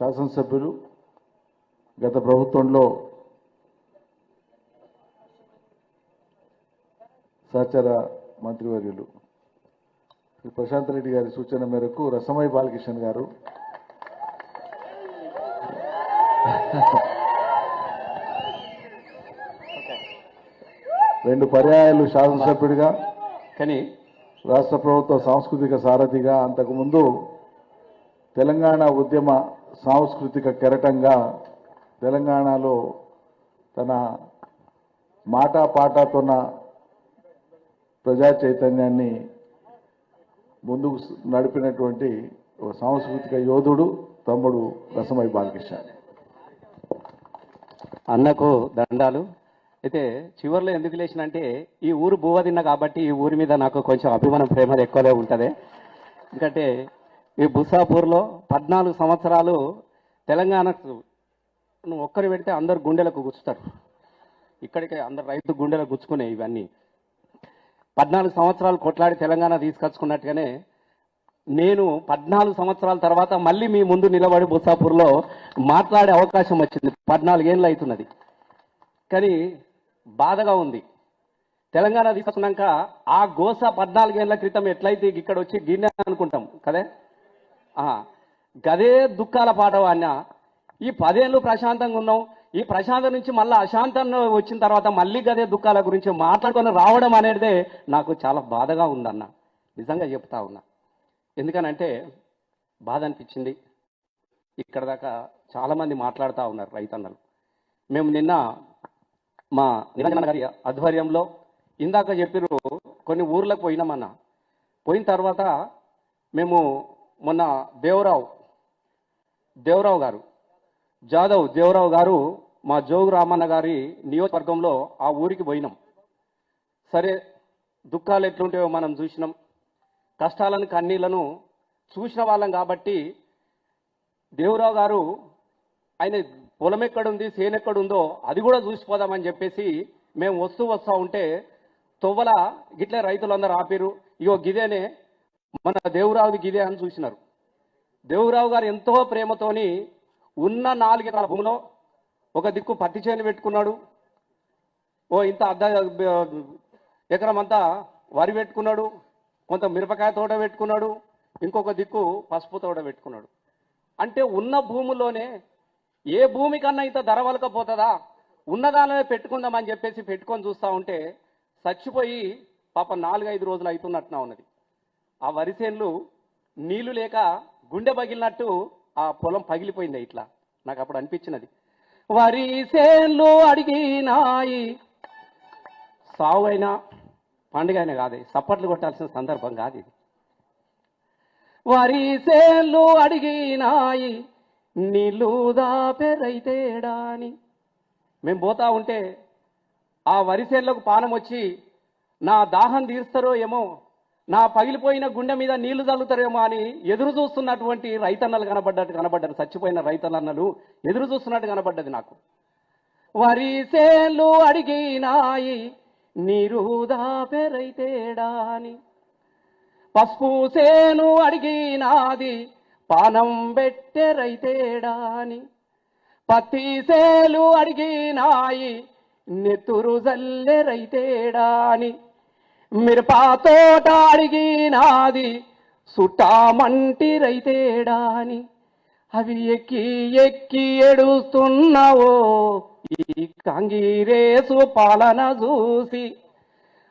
శాసనసభ్యులు గత ప్రభుత్వంలో సహచర మంత్రివర్యులు శ్రీ ప్రశాంత్ రెడ్డి గారి సూచన మేరకు రసమయ్య బాలకిషన్ గారు రెండు పర్యాయాలు శాసనసభ్యుడిగా కానీ రాష్ట్ర ప్రభుత్వ సాంస్కృతిక సారథిగా అంతకుముందు తెలంగాణ ఉద్యమ సాంస్కృతిక కెరటంగా తెలంగాణలో తన మాటా పాటతోన ప్రజా చైతన్యాన్ని ముందుకు నడిపినటువంటి ఒక సాంస్కృతిక యోధుడు తమ్ముడు రసమయ్య బాలకృష్ణ. అన్నకు దండాలు. అయితే చివరిలో ఎందుకు లేచినంటే ఈ ఊరు భూవదిన్న కాబట్టి ఈ ఊరి మీద నాకు కొంచెం అభిమానం ప్రేమ ఎక్కువనే ఉంటుంది. ఎందుకంటే ఈ బుస్సాపూర్లో 14 సంవత్సరాలు తెలంగాణకు ఒక్కరు పెడితే అందరు గుండెలకు గుచ్చుతారు. ఇక్కడికి అందరు రైతు గుండెలకు గుచ్చుకునే ఇవన్నీ 14 సంవత్సరాలు కొట్లాడి తెలంగాణ తీసుకొచ్చుకున్నట్టుగానే నేను 14 సంవత్సరాల తర్వాత మళ్ళీ మీ ముందు నిలబడి బుస్సాపూర్లో మాట్లాడే అవకాశం వచ్చింది. 14 ఏళ్ళు అవుతున్నది. కానీ బాధగా ఉంది. తెలంగాణ తీసుకున్నాక ఆ గోస 14 ఏళ్ల క్రితం ఎట్లయితే ఇక్కడ వచ్చి గిన్నె అనుకుంటాం కదే, గదే దుఃఖాల పాట అన్న. ఈ 10 ఏళ్ళు ప్రశాంతంగా ఉన్నాం. ఈ ప్రశాంతం నుంచి మళ్ళీ అశాంతంగా వచ్చిన తర్వాత మళ్ళీ గదే దుఃఖాల గురించి మాట్లాడుకొని రావడం అనేదే నాకు చాలా బాధగా ఉందన్న. నిజంగా చెప్తా ఉన్నా. ఎందుకనంటే బాధ అనిపించింది. ఇక్కడ దాకా చాలామంది మాట్లాడుతూ ఉన్నారు రైతన్నలు. మేము నిన్న మా నిరంజన గారి ఆధ్వర్యంలో ఇందాక చెప్పిరు కొన్ని ఊర్లకు పోయినామన్న. పోయిన తర్వాత మేము మొన్న దేవరావు గారు దేవరావు గారు మా జోగు రామన్న గారి నియోజకవర్గంలో ఆ ఊరికి పోయినాం. సరే దుఃఖాలు ఎట్లుంటాయో మనం చూసినాం, కష్టాలను కన్నీళ్లను చూసిన వాళ్ళం కాబట్టి దేవరావు గారు ఆయన పొలం ఎక్కడుంది చేను ఎక్కడుందో అది కూడా చూసిపోదామని చెప్పేసి మేము వస్తూ ఉంటే తొవ్వల గిట్లే రైతులందరూ ఆపిరు. ఇగో గిదేనే మన దేవరావుది గిదే అని చూసినారు. దేవరావు గారు ఎంతో ప్రేమతోని ఉన్న 4 ఎకరాల భూమిలో ఒక దిక్కు పత్తి చేను పెట్టుకున్నాడు, ఓ ఇంత ఎకరం అంతా వరి పెట్టుకున్నాడు, కొంత మిరపకాయ తోట పెట్టుకున్నాడు, ఇంకొక దిక్కు పసుపు తోట పెట్టుకున్నాడు. అంటే ఉన్న భూముల్లోనే ఏ భూమి కన్నా ఇంత ధర వలకపోతుందా, ఉన్నదానినే పెట్టుకుందామని చెప్పేసి పెట్టుకొని చూస్తూ ఉంటే చచ్చిపోయి పాప 4-5 రోజులు అవుతున్నట్టున ఉన్నది. ఆ వరి చేనులు నీళ్లు లేక గుండె పగిలినట్టు ఆ పొలం పగిలిపోయింది. ఇట్లా నాకు అప్పుడు అనిపించినది. వరి చేనులు అడిగినాయి, సావు అయినా పండుగ అయినా కాదు, సప్పట్లు కొట్టాల్సిన సందర్భం కాదు ఇది. వరి చేనులు అడిగినాయి నీళ్ళు దాపెరైతేడాని. మేము పోతా ఉంటే ఆ వరిసేళ్లకు పానం వచ్చి నా దాహం తీరుస్తారో ఏమో, నా పగిలిపోయిన గుండె మీద నీళ్లు చల్లుతారేమో అని ఎదురు చూస్తున్నటువంటి రైతన్నలు కనబడ్డారు. చచ్చిపోయిన రైతన్నలు ఎదురు చూస్తున్నట్టు కనబడ్డది నాకు. వరిసేళ్లు అడిగినాయి నీరు దాపెరైతేడాని, పసుపు సేను అడిగినాది పానం బెట్టెరైతేడాని, పత్తి సేలు అడిగినాయి నెత్తురు జల్లెరైతేడాని, మిరప తోట అడిగినాది సుట్టామంటి రైతేడాని. అవి ఎక్కి ఎక్కి ఏడుస్తున్నావో ఈ కాంగిరేసు పాలన చూసి,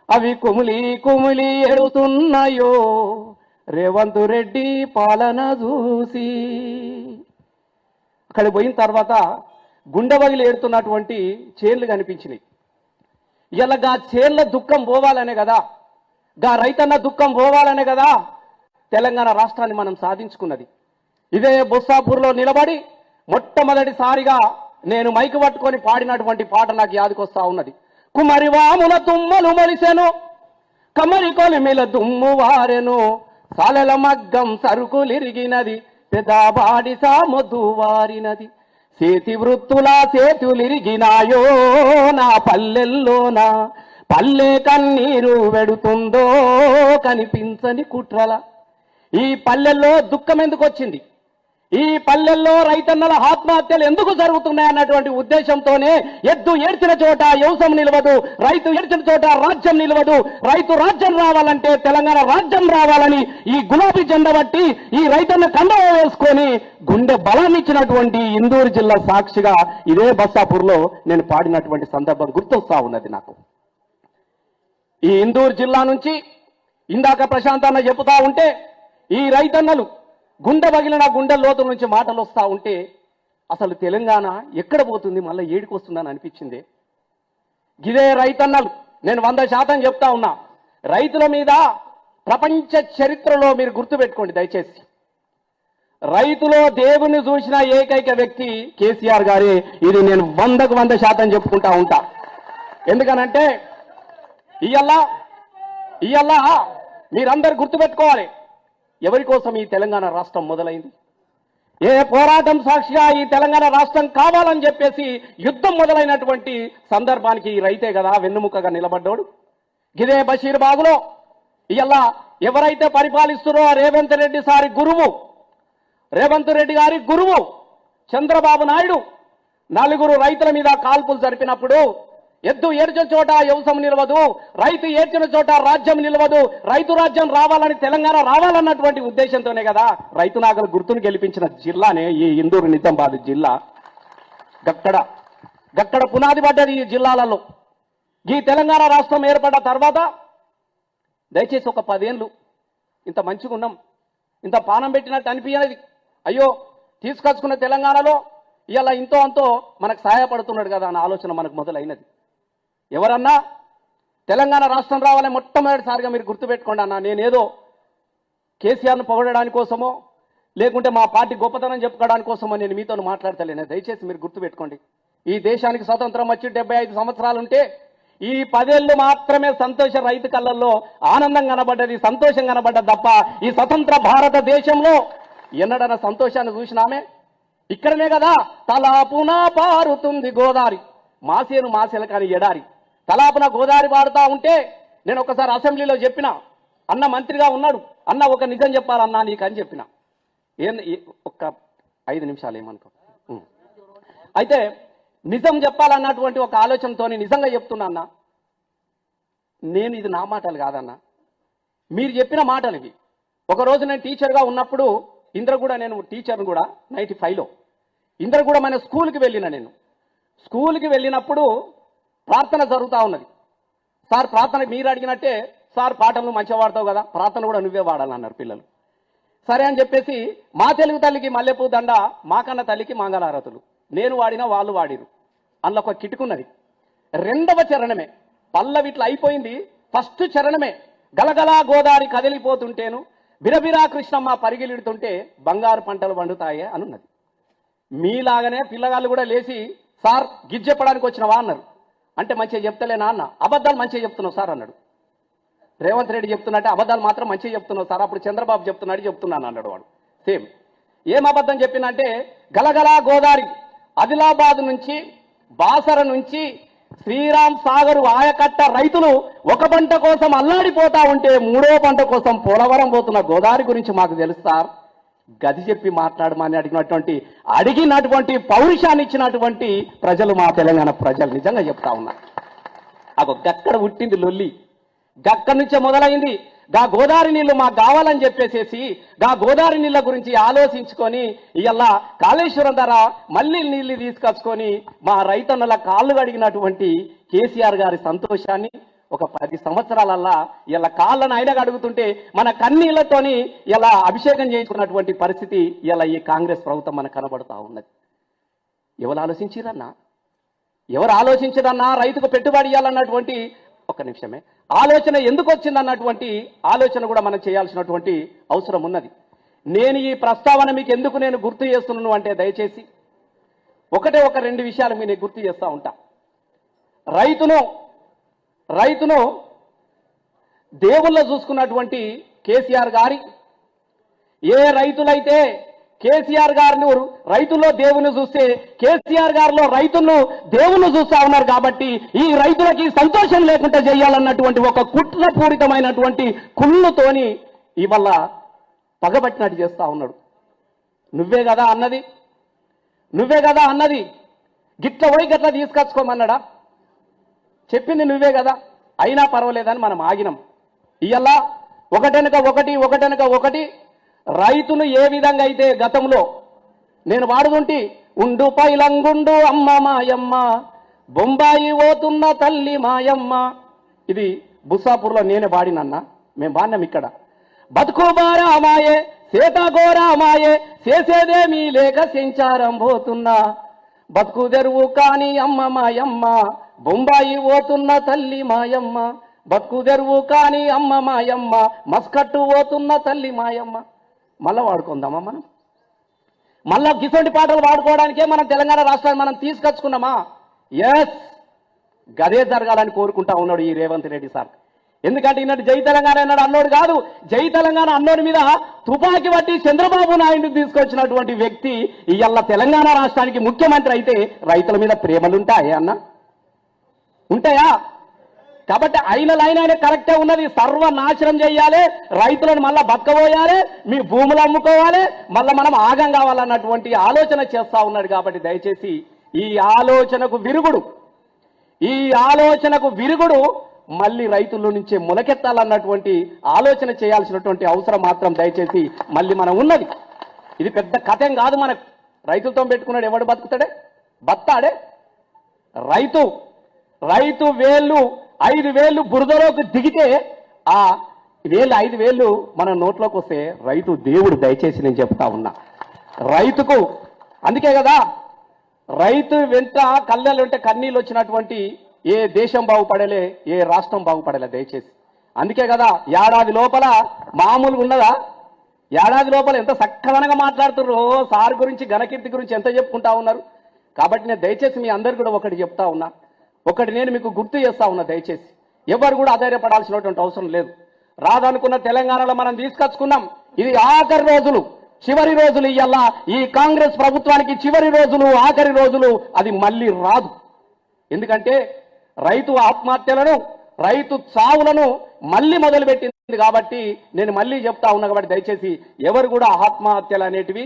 అవి కుమిలి కుమిలి ఏడుతున్నాయో రేవంత్ రెడ్డి పాలన చూసి. అక్కడికి పోయిన తర్వాత గుండె బగిలి ఏడుతున్నటువంటి చేన్లు కనిపించినాయి. ఇలా గా చేన్ల దుఃఖం పోవాలనే కదా, గా రైతన్న దుఃఖం పోవాలనే కదా తెలంగాణ రాష్ట్రాన్ని మనం సాధించుకున్నది. ఇదే బొస్సాపూర్లో నిలబడి మొట్టమొదటిసారిగా నేను మైకు పట్టుకొని పాడినటువంటి పాట నాకు యాదకొస్తా ఉన్నది. కుమరివాముల తుమ్మలు మొలిసెను, కమరి కొలిమిల దుమ్ము వారెను, సాలెల మగ్గం సరుకులిరిగినది, పెదాబాడి సామొద్దు వారినది, చేతి వృత్తుల చేతులిరిగినాయో నా పల్లెల్లోనా, పల్లె కన్నీరు వెడుతుందో కనిపించని కుట్రల. ఈ పల్లెల్లో దుఃఖం ఎందుకు వచ్చింది? ఈ పల్లెల్లో రైతన్నల ఆత్మహత్యలు ఎందుకు జరుగుతున్నాయన్నటువంటి ఉద్దేశంతోనే ఎద్దు ఏడ్చిన చోట వ్యవసాయం నిలవదు, రైతు ఏడ్చిన చోట రాజ్యం నిలవదు, రైతు రాజ్యం రావాలంటే తెలంగాణ రాజ్యం రావాలని ఈ గులాబీ జెండా బట్టి ఈ రైతన్న కండవ వేసుకొని గుండె బలాన్నిచ్చినటువంటి ఇందూరు జిల్లా సాక్షిగా ఇదే బస్సాపూర్లో నేను పాడినటువంటి సందర్భం గుర్తొస్తా ఉన్నది నాకు. ఈ ఇందూరు జిల్లా నుంచి ఇందాక ప్రశాంత్ అన్న చెబుతా ఉంటే ఈ రైతన్నలు గుండె పగిలిన గుండె లోతు నుంచి మాటలు వస్తా ఉంటే అసలు తెలంగాణ ఎక్కడ పోతుంది, మళ్ళీ ఏడికి వస్తుందని అనిపించింది. గిదే రైతన్నలు, నేను 100% చెప్తా ఉన్నా, రైతుల మీద ప్రపంచ చరిత్రలో మీరు గుర్తుపెట్టుకోండి దయచేసి, రైతులో దేవుణ్ణి చూసిన ఏకైక వ్యక్తి కేసీఆర్ గారే. ఇది నేను 100% చెప్పుకుంటా ఉంటా. ఎందుకనంటే ఇయ్యల్లా మీరందరూ గుర్తుపెట్టుకోవాలి, ఎవరి కోసం ఈ తెలంగాణ రాష్ట్రం మొదలైంది, ఏ పోరాటం సాక్షిగా ఈ తెలంగాణ రాష్ట్రం కావాలని చెప్పేసి యుద్ధం మొదలైనటువంటి సందర్భానికి ఈ రైతే కదా వెన్నుముకగా నిలబడ్డాడు. గిదే బషీర్బాగులో ఇలా ఎవరైతే పరిపాలిస్తున్నారో రేవంత్ రెడ్డి గారి గురువు చంద్రబాబు నాయుడు నలుగురు రైతుల మీద కాల్పులు జరిపినప్పుడు ఎద్దు ఏడ్చిన చోట వ్యవసాయం నిలవదు, రైతు ఏడ్చిన చోట రాజ్యం నిలవదు, రైతు రాజ్యం రావాలని తెలంగాణ రావాలన్నటువంటి ఉద్దేశంతోనే కదా రైతు నాగల గుర్తును గెలిపించిన జిల్లానే ఈ ఇందూరు నిజామాబాద్ జిల్లా. గక్కడ పునాది పడ్డది ఈ జిల్లాలలో. ఈ తెలంగాణ రాష్ట్రం ఏర్పడ్డ తర్వాత దయచేసి ఒక 10 ఏళ్ళు ఇంత మంచిగా ఉన్నాం, ఇంత పానం పెట్టినట్టు అనిపించేది. అయ్యో తీసుకొచ్చుకున్న తెలంగాణలో ఇలా ఇంతో అంతో మనకు సహాయపడుతున్నాడు కదా అన్న ఆలోచన మనకు మొదలైనది. ఎవరన్నా తెలంగాణ రాష్ట్రం రావాలని మొట్టమొదటిసారిగా మీరు గుర్తుపెట్టుకోండి అన్న, నేనేదో కేసీఆర్ను పొగడడానికి కోసమో లేకుంటే మా పార్టీ గొప్పతనం చెప్పుకోవడానికి కోసమో నేను మీతో మాట్లాడతలేను. దయచేసి మీరు గుర్తుపెట్టుకోండి, ఈ దేశానికి స్వతంత్రం వచ్చి 75 సంవత్సరాలుంటే ఈ 10 ఏళ్ళు మాత్రమే సంతోష రైతు కళ్ళల్లో ఆనందం కనబడ్డది, సంతోషం కనబడ్డది తప్ప ఈ స్వతంత్ర భారతదేశంలో ఎన్నడన్న సంతోషాన్ని చూసినామే. ఇక్కడనే కదా తలాపున పారుతుంది గోదావరి, మాసేను మాసేల కాని ఎడారి. తలాపున గోదావరి పారుతా ఉంటే నేను ఒకసారి అసెంబ్లీలో చెప్పిన, అన్న మంత్రిగా ఉన్నాడు, అన్న ఒక నిజం చెప్పాలన్నా నీకు అని చెప్పిన. ఒక్క 5 నిమిషాలు ఏమనుకో. అయితే నిజం చెప్పాలన్నటువంటి ఒక ఆలోచనతో నిజంగా చెప్తున్నా అన్న, నేను ఇది నా మాటలు కాదన్నా, మీరు చెప్పిన మాటలు ఇవి. ఒకరోజు నేను టీచర్గా ఉన్నప్పుడు ఇంద్రగూడ, నేను టీచర్ను కూడా 95లో ఇంద్రగూడ మన స్కూల్కి వెళ్ళిన. నేను స్కూల్కి వెళ్ళినప్పుడు ప్రార్థన జరుగుతూ ఉన్నది. సార్ ప్రార్థన మీరు అడిగినట్టే, సార్ పాటలు మంచిగా వాడతావు కదా, ప్రార్థన కూడా నువ్వే వాడాలన్నారు పిల్లలు. సరే అని చెప్పేసి మా తెలుగు తల్లికి మల్లెపూ దండ, మాకన్న తల్లికి మంగళారతులు నేను వాడినా వాళ్ళు వాడిరు. అందులో ఒక కిటుకున్నది. 2వ చరణమే పల్లవిట్లా అయిపోయింది, ఫస్ట్ చరణమే గలగలా గోదావరి కదిలిపోతుంటేను బిరబిరా కృష్ణమ్మ పరిగిలిడుతుంటే బంగారు పంటలు పండుతాయే అనున్నది. మీలాగానే పిల్లగాళ్ళు కూడా లేచి సార్ గిజ్ చెప్పడానికి వచ్చినవా అన్నారు. అంటే మంచిగా చెప్తలేనా అన్న, అబద్ధాలు మంచిగా చెప్తున్నావు సార్ అన్నాడు. రేవంత్ రెడ్డి చెప్తున్నట్టే అబద్ధాలు మాత్రం మంచిగా చెప్తున్నావు సార్, అప్పుడు చంద్రబాబు చెప్తున్నాను అన్నాడు వాడు. సేమ్ ఏం అబద్ధం చెప్పినంటే గలగలా గోదావరి ఆదిలాబాద్ నుంచి బాసర నుంచి శ్రీరామ్ సాగర్ ఆయకట్ట రైతులు ఒక పంట కోసం అల్లాడిపోతా ఉంటే 3వ పంట కోసం పోలవరం పోతున్న గోదావరి గురించి మాకు తెలుసు సార్, గది చెప్పి మాట్లాడమని అడిగినటువంటి పౌరుషాన్ని ఇచ్చినటువంటి ప్రజలు మా తెలంగాణ ప్రజలు. నిజంగా చెప్తా ఉన్నా, గక్కడ పుట్టింది లొల్లి, గక్కడి నుంచే మొదలైంది. గా గోదావరి నీళ్లు మాకు కావాలని చెప్పేసేసి గా గోదావరి నీళ్ళ గురించి ఆలోచించుకొని ఇలా కాళేశ్వరం ధర మళ్ళీ నీళ్లు తీసుకొచ్చుకొని మా రైతన్నల కాళ్ళు కడిగినటువంటి కేసీఆర్ గారి సంతోషాన్ని ఒక 10 సంవత్సరాలల్లా ఇలా కాళ్ళను ఆయన అడుగుతుంటే మన కన్నీళ్లతోని ఇలా అభిషేకం చేయించుకున్నటువంటి పరిస్థితి ఇలా ఈ కాంగ్రెస్ ప్రభుత్వం మనకు కనబడుతూ ఉన్నది. ఎవరు ఆలోచించరన్నా రైతుకు పెట్టుబడి ఇవ్వాలన్నటువంటి ఒక్క నిమిషమే ఆలోచన ఎందుకు వచ్చిందన్నటువంటి ఆలోచన కూడా మనం చేయాల్సినటువంటి అవసరం ఉన్నది. నేను ఈ ప్రస్తావన మీకు ఎందుకు నేను గుర్తు చేస్తున్నాను అంటే దయచేసి ఒక 2 విషయాలు నేను గుర్తు చేస్తూ ఉంటా. రైతును దేవుళ్ళ చూసుకున్నటువంటి కేసీఆర్ గారి, ఏ రైతులైతే కేసీఆర్ గారిని రైతుల్లో దేవుని చూస్తే కేసీఆర్ గారిలో రైతులను దేవుని చూస్తా ఉన్నారు. కాబట్టి ఈ రైతులకి సంతోషం లేకుండా చేయాలన్నటువంటి ఒక కుట్రపూరితమైనటువంటి కుళ్ళుతోని ఇవాళ పగబట్టినట్టు చేస్తా ఉన్నాడు. నువ్వే కదా అన్నది, నువ్వే కదా అన్నది. గిట్ల పోయి గట్ల తీసుకొచ్చుకోమన్నాడా? చెప్పింది నువ్వే కదా. అయినా పర్వాలేదని మనం ఆగినాం. ఇయ్యాల ఒకటెనక ఒకటి రైతును ఏ విధంగా అయితే గతంలో నేను వాడుతుంటే ఉండు పైలంగుండు అమ్మ మాయమ్మ, బొంబాయి పోతున్న తల్లి మాయమ్మ, ఇది బుస్సాపూర్లో నేనే వాడినన్నా, మేము వాడినాం. ఇక్కడ బతుకుబారామాయే సీతాగోరామాయే, చేసేదేమీ లేక సంచారం పోతున్నా, బతుకు తెరువు కాని అమ్మ మాయమ్మ, బొంబాయి పోతున్న తల్లి మాయమ్మ, బతుకు తెరువు కాని అమ్మ మాయమ్మ, మస్కట్టు పోతున్న తల్లి మాయమ్మ. మళ్ళా వాడుకుందామా మనం? మళ్ళా గిసొంటి పాటలు వాడుకోవడానికే మనం తెలంగాణ రాష్ట్రాన్ని మనం తీసుకొచ్చుకున్నామా? ఎస్, గదే జరగాలని కోరుకుంటా ఉన్నాడు ఈ రేవంత్ రెడ్డి సార్. ఎందుకంటే ఈనాడు జై తెలంగాణ అన్నాడు అన్నోడు కాదు, జై తెలంగాణ అన్నోడి మీద తుపాకీ పట్టి చంద్రబాబు నాయుడు తీసుకొచ్చినటువంటి వ్యక్తి ఇవాళ తెలంగాణ రాష్ట్రానికి ముఖ్యమంత్రి అయితే రైతుల మీద ప్రేమలుంటాయా అన్న? ఉంటాయా? కాబట్టి ఆయన లైన్ కరెక్టే ఉన్నది. సర్వనాశనం చేయాలి, రైతులను మళ్ళా బతకబోయాలి, మీ భూములు అమ్ముకోవాలి, మళ్ళీ మనం ఆగం కావాలన్నటువంటి ఆలోచన చేస్తా ఉన్నాడు. కాబట్టి దయచేసి ఈ ఆలోచనకు విరుగుడు మళ్ళీ రైతుల నుంచే మొలకెత్తాలన్నటువంటి ఆలోచన చేయాల్సినటువంటి అవసరం మాత్రం దయచేసి మళ్ళీ మనం ఉన్నది. ఇది పెద్ద కథేం కాదు మనకు. రైతులతో పెట్టుకున్నాడు ఎవడు బతుకుతాడే? బత్తాడే రైతు వేళ్ళు 5 వేళ్ళు బురదలోకి దిగితే ఆ 5 వేళ్ళు మన నోట్లోకి వస్తే రైతు దేవుడు. దయచేసి నేను చెప్తా ఉన్నా, రైతుకు అందుకే కదా రైతు వెంట కళ్ళలు వెంట కన్నీళ్ళు వచ్చినటువంటి ఏ దేశం బాగుపడలే, ఏ రాష్ట్రం బాగుపడలే. దయచేసి అందుకే కదా ఏడాది లోపల మామూలుగా ఉన్నదా? ఏడాది లోపల ఎంత సక్కదనంగా మాట్లాడుతుర్రో, సార్ గురించి ఘనకీర్తి గురించి ఎంత చెప్పుకుంటా ఉన్నారు. కాబట్టి నేను దయచేసి మీ అందరు కూడా ఒకటి చెప్తా ఉన్నా, ఒకటి నేను మీకు గుర్తు చేస్తా ఉన్నా. దయచేసి ఎవరు కూడా ఆధారపడాల్సినటువంటి అవసరం లేదు. రాదనుకున్న తెలంగాణలో మనం తీసుకొచ్చుకున్నాం. ఇది ఆఖరి రోజులు, చివరి రోజులు. ఇయ్యాల ఈ కాంగ్రెస్ ప్రభుత్వానికి చివరి రోజులు, ఆఖరి రోజులు. అది మళ్ళీ రాదు. ఎందుకంటే రైతు ఆత్మహత్యలను, రైతు చావులను మళ్ళీ మొదలుపెట్టింది. కాబట్టి నేను మళ్ళీ చెప్తా ఉన్నా. కాబట్టి దయచేసి ఎవరు కూడా ఆత్మహత్యలు అనేటివి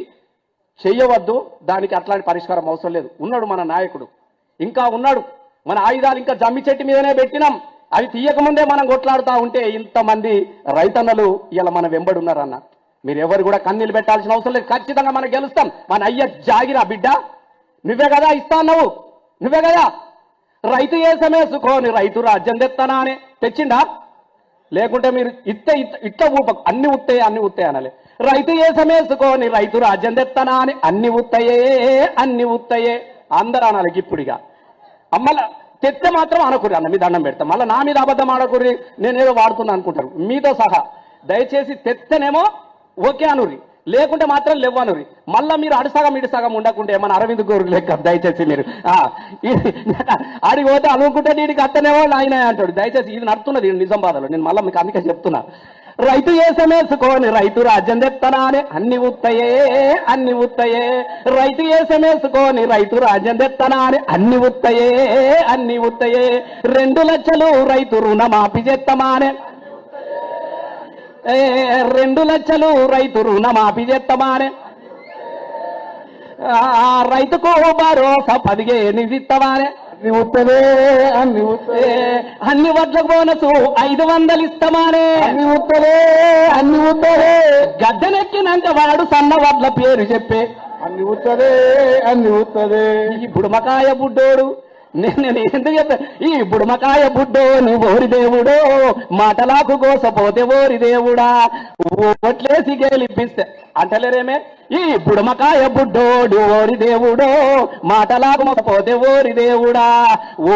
చెయ్యవద్దు. దానికి అట్లాంటి పరిష్కారం అవసరం లేదు. ఉన్నాడు మన నాయకుడు, ఇంకా ఉన్నాడు. మన ఆయుధాలు ఇంకా జమ్మి చెట్టు మీదనే పెట్టినాం. అవి తీయకముందే మనం కొట్లాడుతూ ఉంటే ఇంతమంది రైతన్నలు ఇలా మన వెంబడి ఉన్నారన్న. మీరు ఎవరు కూడా కన్నీళ్ళు పెట్టాల్సిన అవసరం లేదు. ఖచ్చితంగా మనం గెలుస్తాం. మన అయ్య జాగిరా బిడ్డ, నువ్వే కదా ఇస్తా అన్నావు, నువ్వే కదా. రైతు ఏసమేసుకోని రైతు రాజ్యం తెస్తానా అని తెచ్చిండా? లేకుంటే మీరు ఇట్ట ఊప అన్ని ఉత్తాయి అనాలి. రైతు ఏసమేసుకోని రైతు రాజ్యం తెస్తానా అని అన్ని ఉత్తయే అందరూ అనాలి. ఇప్పుడుగా మళ్ళా తెత్తే మాత్రం అనకూరి అన్న, మీ దండం పెడతాం. మళ్ళీ నా మీద అబద్ధం ఆడకూరి, నేనేదో వాడుతున్నా అనుకుంటారు మీతో సహా. దయచేసి తెత్తేనేమో ఓకే అనురి, లేకుంటే మాత్రం లేవనురి. మళ్ళీ మీరు అడుసగం ఇడుసగం ఉండకుంటే మన అరవింద్ గోరు లెక్క. దయచేసి మీరు ఆడికి పోతే అనుకుంటే నీటికి అత్తనేమో ఆయన అంటాడు. దయచేసి ఇది నడుతున్నది నిజామాబాద్లో. నేను మళ్ళీ మీకు అందుకే చెప్తున్నా, రైతు ఏసమేసుకోని రైతు రాజ్యం తెత్తనా అని అన్ని ఉత్తయే రైతు ఏసమేసుకోని రైతు రాజ్యం తెత్తనా అని అన్ని ఉత్తయే 2 లక్షలు రైతు రుణమాఫీ చేస్తామా అని 2 లక్షలు రైతు రుణమాఫీ చేస్తామా అని రైతుకు భరోసా 15 ఇస్తామా అని అన్ని వడ్లకు బోనసు 500 ఇస్తామానే అన్ని ఉత్తరే గద్దెనెక్కినాక వాడు సన్న వడ్ల పేరు చెప్పే అన్ని ఉత్తరే ఈ బుడమకాయ బుడ్డోడు. నేను ఎందుకు చెప్పా? ఈ బుడమకాయ బుడ్డో నీ ఓరి దేవుడో, మాటలాకు కోసపోతే ఓరి దేవుడా, ఓట్లేసి గెలిపిస్తే అంటలేరేమే. ఈ బుడమకాయ బుడ్డోడు ఓరి దేవుడో, మాటలాకు పోతే ఓరి దేవుడా,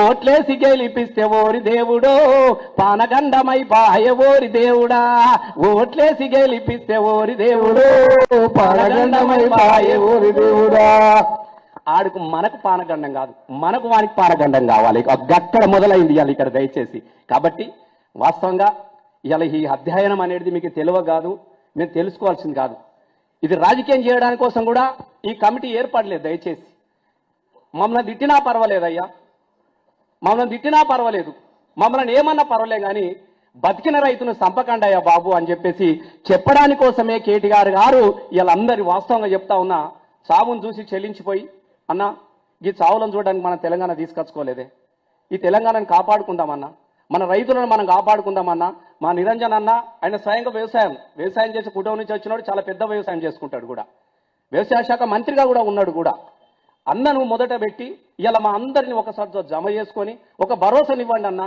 ఓట్లేసి గెలిపిస్తే ఓరి దేవుడో, పానగండమై పాయ ఓరి దేవుడా, ఓట్లేసి గెలిపిస్తే ఓరి దేవుడో, పానగండమై పాయ ఓరి దేవుడా. ఆడుకు మనకు పానగండం కాదు, మనకు వానికి పానగండం కావాలి. గక్కడ మొదలైంది ఇవాళ ఇక్కడ దయచేసి. కాబట్టి వాస్తవంగా ఇవాళ ఈ అధ్యయనం అనేది మీకు తెలియ కాదు, మేము తెలుసుకోవాల్సింది కాదు. ఇది రాజకీయం చేయడానికి కోసం కూడా ఈ కమిటీ ఏర్పడలేదు. దయచేసి మమ్మల్ని తిట్టినా పర్వాలేదయ్యా, మమ్మల్ని తిట్టినా పర్వాలేదు, మమ్మల్ని ఏమన్నా పర్వాలే, కానీ బతికిన రైతును సంపకండయ్య బాబు అని చెప్పేసి చెప్పడానికి కోసమే కేటీఆర్ గారు వీళ్ళందరి వాస్తవంగా చెప్తా ఉన్నా చావును చూసి చెల్లించిపోయి అన్న ఈ చావులను చూడడానికి మన తెలంగాణ తీసుకొచ్చుకోలేదే, ఈ తెలంగాణను కాపాడుకుందామన్నా, మన రైతులను మనం కాపాడుకుందామన్నా. మా నిరంజన్ అన్న ఆయన స్వయంగా వ్యవసాయం చేసి కుటుంబం నుంచి వచ్చినాడు, చాలా పెద్ద వ్యవసాయం చేసుకుంటాడు కూడా, వ్యవసాయ శాఖ మంత్రిగా కూడా ఉన్నాడు కూడా. అన్నను మొదట పెట్టి ఇలా మా అందరిని ఒకసారి జమ చేసుకొని ఒక భరోసానివ్వండి అన్న,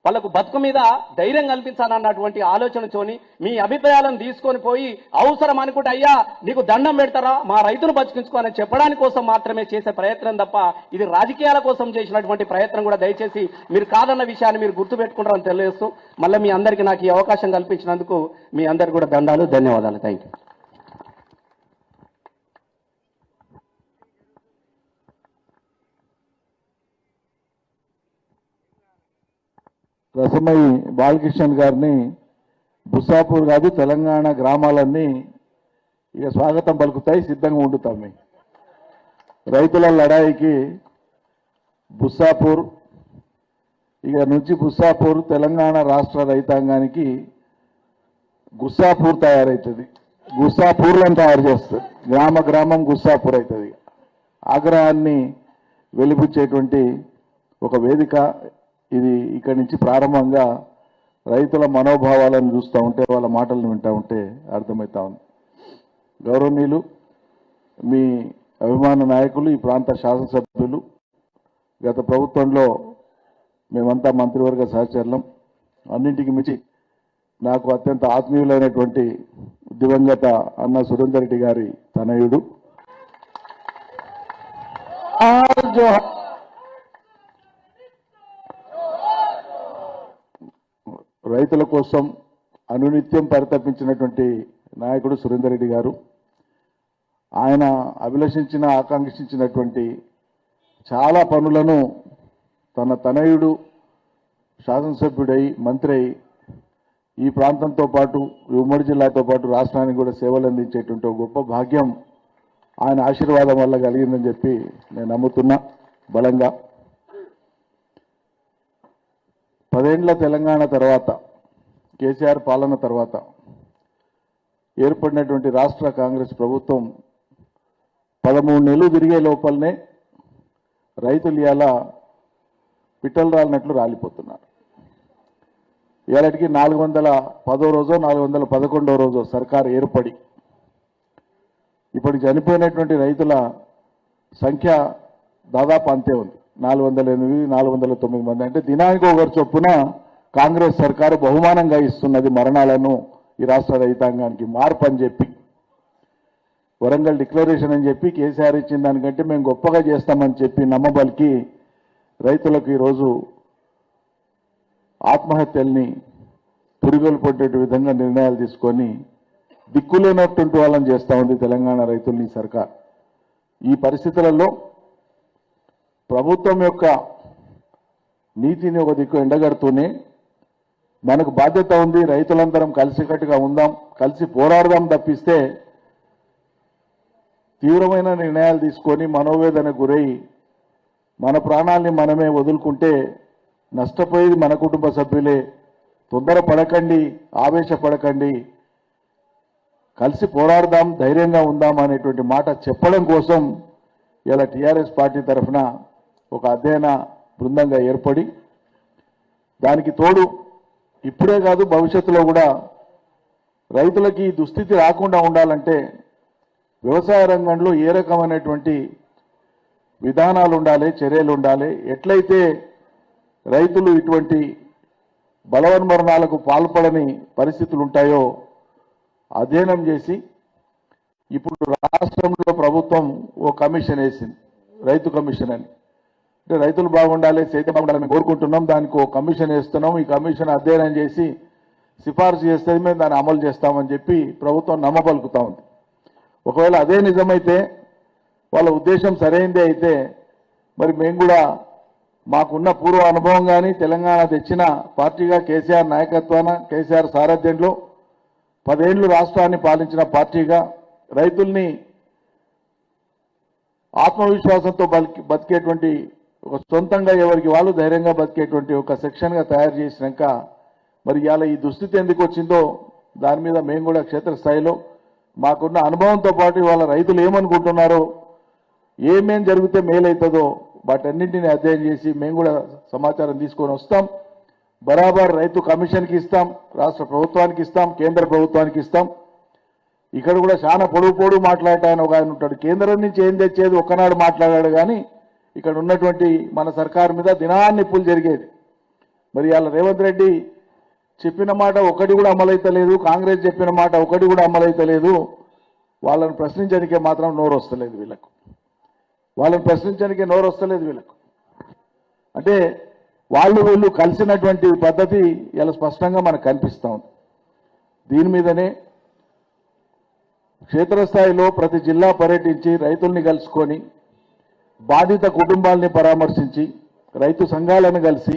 వాళ్ళకు బతుకు మీద ధైర్యం కల్పించాలన్నటువంటి ఆలోచనతోని మీ అభిప్రాయాలను తీసుకొని పోయి అవసరం అనుకుంటే అయ్యా నీకు దండం పెడతారా మా రైతును బతికించుకోవాలని చెప్పడానికి కోసం మాత్రమే చేసే ప్రయత్నం తప్ప ఇది రాజకీయాల కోసం చేసినటువంటి ప్రయత్నం కూడా దయచేసి మీరు కాదన్న విషయాన్ని మీరు గుర్తుపెట్టుకుంటారని తెలియజేస్తూ మళ్ళీ మీ అందరికీ నాకు ఈ అవకాశం కల్పించినందుకు మీ అందరికీ కూడా దండాలు, ధన్యవాదాలు. Thank you. రసమై బాలకిషన్ గారిని బుస్సాపూర్ కాదు తెలంగాణ గ్రామాలన్నీ ఇక స్వాగతం పలుకుతాయి, సిద్ధంగా ఉండుతాం. మీ రైతుల లడాయికి బుస్సాపూర్, ఇక నుంచి బుస్సాపూర్ తెలంగాణ రాష్ట్ర రైతాంగానికి గుస్సాపూర్ తయారవుతుంది, గుస్సాపూర్లను తయారు చేస్తుంది, గ్రామ గ్రామం గుస్సాపూర్ అవుతుంది. ఆగ్రహాన్ని వెలిపుచ్చేటువంటి ఒక వేదిక ఇది. ఇక్కడి నుంచి ప్రారంభంగా రైతుల మనోభావాలను చూస్తూ ఉంటే, వాళ్ళ మాటలను వింటూ ఉంటే అర్థమవుతా ఉంది. గౌరవనీయులు, మీ అభిమాన నాయకులు, ఈ ప్రాంత శాసనసభ్యులు, గత ప్రభుత్వంలో మేమంతా మంత్రివర్గ సహచరులం. అన్నింటికి మించి నాకు అత్యంత ఆత్మీయులైనటువంటి దివంగత అన్న సురేందర్ రెడ్డి గారి తనయుడు. రైతుల కోసం అనునిత్యం పరితపించినటువంటి నాయకుడు సురేందర్ రెడ్డి గారు. ఆయన అభిలషించిన, ఆకాంక్షించినటువంటి చాలా పనులను తన తనయుడు శాసనసభ్యుడై, మంత్రి అయి ఈ ప్రాంతంతో పాటు, ఉమ్మడి జిల్లాతో పాటు రాష్ట్రానికి కూడా సేవలు అందించేటువంటి ఒక గొప్ప భాగ్యం ఆయన ఆశీర్వాదం వల్ల కలిగిందని చెప్పి నేను నమ్ముతున్నా బలంగా. 10 ఏళ్ల తెలంగాణ తర్వాత, కేసీఆర్ పాలన తర్వాత ఏర్పడినటువంటి రాష్ట్ర కాంగ్రెస్ ప్రభుత్వం 13 నెలలు తిరిగే లోపలనే రైతులు ఇలా పిట్టలు రాలినట్లు రాలిపోతున్నారు. ఇలాంటికి 410వ రోజో 411వ రోజో సర్కారు ఏర్పడి ఇప్పటికి చనిపోయినటువంటి రైతుల సంఖ్య దాదాపు అంతే ఉంది, 408, 409 మంది. అంటే దినానికి ఒకరు చొప్పున కాంగ్రెస్ సర్కారు బహుమానంగా ఇస్తున్నది మరణాలను ఈ రాష్ట్ర రైతాంగానికి. మార్పు అని చెప్పి, వరంగల్ డిక్లరేషన్ అని చెప్పి కేసీఆర్ ఇచ్చిన దానికంటే మేము గొప్పగా చేస్తామని చెప్పి నమ్మబలికి రైతులకు ఈరోజు ఆత్మహత్యల్ని పురిగొలు పట్టే విధంగా నిర్ణయాలు తీసుకొని దిక్కులేనట్టుంటి వాళ్ళని చేస్తూ ఉంది తెలంగాణ రైతుల్ని సర్కార్. ఈ పరిస్థితులలో ప్రభుత్వం యొక్క నీతిని ఒక దిక్కు ఎండగడుతూనే మనకు బాధ్యత ఉంది, రైతులందరం కలిసికట్టుగా ఉందాం, కలిసి పోరాడదాం తప్పిస్తే తీవ్రమైన నిర్ణయాలు తీసుకొని మనోవేదన గురై మన ప్రాణాల్ని మనమే వదులుకుంటే నష్టపోయేది మన కుటుంబ సభ్యులే. తొందరపడకండి, ఆవేశపడకండి, కలిసి పోరాడదాం, ధైర్యంగా ఉందాం అనేటువంటి మాట చెప్పడం కోసం ఇలా టీఆర్ఎస్ పార్టీ తరఫున ఒక అధ్యయన బృందంగా ఏర్పడి, దానికి తోడు ఇప్పుడే కాదు భవిష్యత్తులో కూడా రైతులకి ఈ దుస్థితి రాకుండా ఉండాలంటే వ్యవసాయ రంగంలో ఏ రకమైనటువంటి విధానాలు ఉండాలి, చర్యలు ఉండాలి, ఎట్లయితే రైతులు ఇటువంటి బలవన్మరణాలకు పాల్పడని పరిస్థితులు ఉంటాయో అధ్యయనం చేసి ఇప్పుడు రాష్ట్రంలో ప్రభుత్వం ఓ కమిషన్ వేసింది, రైతు కమిషన్ అని. అంటే రైతులు బాగుండాలి, సేద్యం బాగుండాలని కోరుకుంటున్నాం, దానికి ఓ కమిషన్ వేస్తున్నాం. ఈ కమిషన్ అధ్యయనం చేసి సిఫార్సు చేస్తే మేము దాన్ని అమలు చేస్తామని చెప్పి ప్రభుత్వం నమ్మబలుకుతా ఉంది. ఒకవేళ అదే నిజమైతే, వాళ్ళ ఉద్దేశం సరైనదే అయితే, మరి మేము కూడా మాకున్న పూర్వ అనుభవం కానీ తెలంగాణ తెచ్చిన పార్టీగా కేసీఆర్ నాయకత్వాన, కేసీఆర్ సారథ్యంలో 10 ఏళ్లు రాష్ట్రాన్ని పాలించిన పార్టీగా రైతుల్ని ఆత్మవిశ్వాసంతో బతికేటువంటి, ఒక సొంతంగా ఎవరికి వాళ్ళు ధైర్యంగా బతికేటువంటి ఒక సెక్షన్గా తయారు చేసినాక మరి ఇవాళ ఈ దుస్థితి ఎందుకు వచ్చిందో దాని మీద మేము కూడా క్షేత్రస్థాయిలో మాకున్న అనుభవంతో పాటు ఇవాళ రైతులు ఏమనుకుంటున్నారో ఏమేం జరిగితే మేలవుతుందో వాటన్నింటినీ అధ్యయనం చేసి మేము కూడా సమాచారం తీసుకొని వస్తాం. బరాబర్ రైతు కమిషన్కి ఇస్తాం, రాష్ట్ర ప్రభుత్వానికి ఇస్తాం, కేంద్ర ప్రభుత్వానికి ఇస్తాం. ఇక్కడ కూడా చాలా పొడుగు మాట్లాడటాను ఒక ఆయన ఉంటాడు. కేంద్రం నుంచి ఏం తెచ్చేది ఒక్కనాడు మాట్లాడాడు కానీ ఇక్కడ ఉన్నటువంటి మన సర్కారు మీద దినాన్ని పుల్ జరిగేది. మరి ఇవాళ రేవంత్ రెడ్డి చెప్పిన మాట ఒకటి కూడా అమలైతలేదు, కాంగ్రెస్ చెప్పిన మాట ఒకటి కూడా అమలైతలేదు. వాళ్ళని ప్రశ్నించడానికే మాత్రం నోరు వస్తలేదు వీళ్ళకు, వాళ్ళని ప్రశ్నించడానికే నోరు వస్తలేదు వీళ్ళకు. అంటే వాళ్ళు వీళ్ళు కలిసినటువంటి పద్ధతి ఇలా స్పష్టంగా మనకు కనిపిస్తూ ఉంది. దీని మీదనే క్షేత్రస్థాయిలో ప్రతి జిల్లా పర్యటించి రైతుల్ని కలుసుకొని బాధిత కుటుంబాలని పరామర్శించి రైతు సంఘాలను కలిసి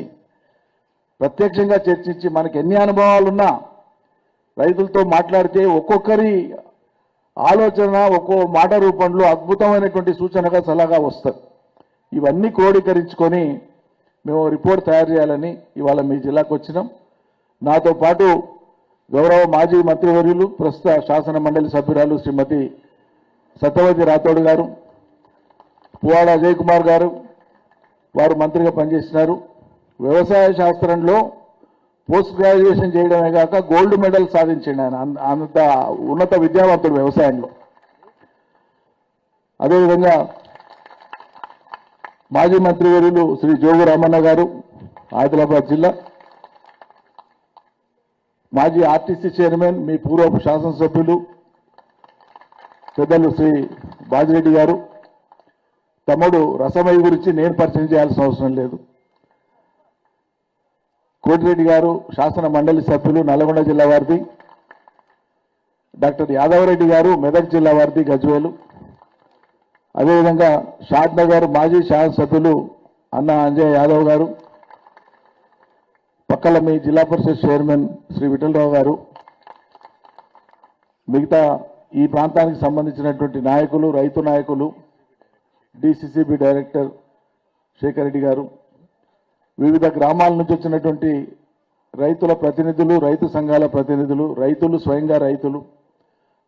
ప్రత్యక్షంగా చర్చించి మనకి ఎన్ని అనుభవాలున్నా రైతులతో మాట్లాడితే ఒక్కొక్కరి ఆలోచన ఒక్కో మాట రూపంలో అద్భుతమైనటువంటి సూచనగా సలహా వస్తుంది. ఇవన్నీ క్రోడీకరించుకొని మేము రిపోర్ట్ తయారు చేయాలని ఇవాళ మీ జిల్లాకు వచ్చినాం. నాతో పాటు గౌరవ మాజీ మంత్రివర్యులు ప్రస్తుత శాసన మండలి సభ్యురాలు శ్రీమతి సత్యవతి రాథోడ్ గారు, పువ్వాడ అజయ్ కుమార్ గారు, వారు మంత్రిగా పనిచేసినారు. వ్యవసాయ శాస్త్రంలో పోస్ట్ గ్రాడ్యుయేషన్ చేయడమే కాక గోల్డ్ మెడల్ సాధించండి ఆయన, అంత ఉన్నత విద్యావంతుడు వ్యవసాయంలో. అదేవిధంగా మాజీ మంత్రివర్యులు శ్రీ జోగు రామన్న గారు, ఆదిలాబాద్ జిల్లా మాజీ ఆర్టీసీ చైర్మన్, మీ పూర్వపు శాసనసభ్యులు పెద్దలు శ్రీ బాజిరెడ్డి గారు. తమ్ముడు రసమయ్య గురించి నేను పరిచయం చేయాల్సిన అవసరం లేదు. కోటిరెడ్డి గారు శాసన మండలి సభ్యులు, నల్గొండ జిల్లా వారిది. డాక్టర్ యాదవరెడ్డి గారు మెదక్ జిల్లా వారిది, గజ్వేలు. అదేవిధంగా షాద్ నగర్ మాజీ శాసనసభ్యులు అన్న అంజయ్ యాదవ్ గారు, పక్కల మీ జిల్లా పరిషత్ చైర్మన్ శ్రీ విఠలరావు గారు, మిగతా ఈ ప్రాంతానికి సంబంధించినటువంటి నాయకులు, రైతు నాయకులు, డిసిసిబి డైరెక్టర్ శేఖర్ రెడ్డి గారు, వివిధ గ్రామాల నుంచి వచ్చినటువంటి రైతుల ప్రతినిధులు, రైతు సంఘాల ప్రతినిధులు, రైతులు, స్వయంగా రైతులు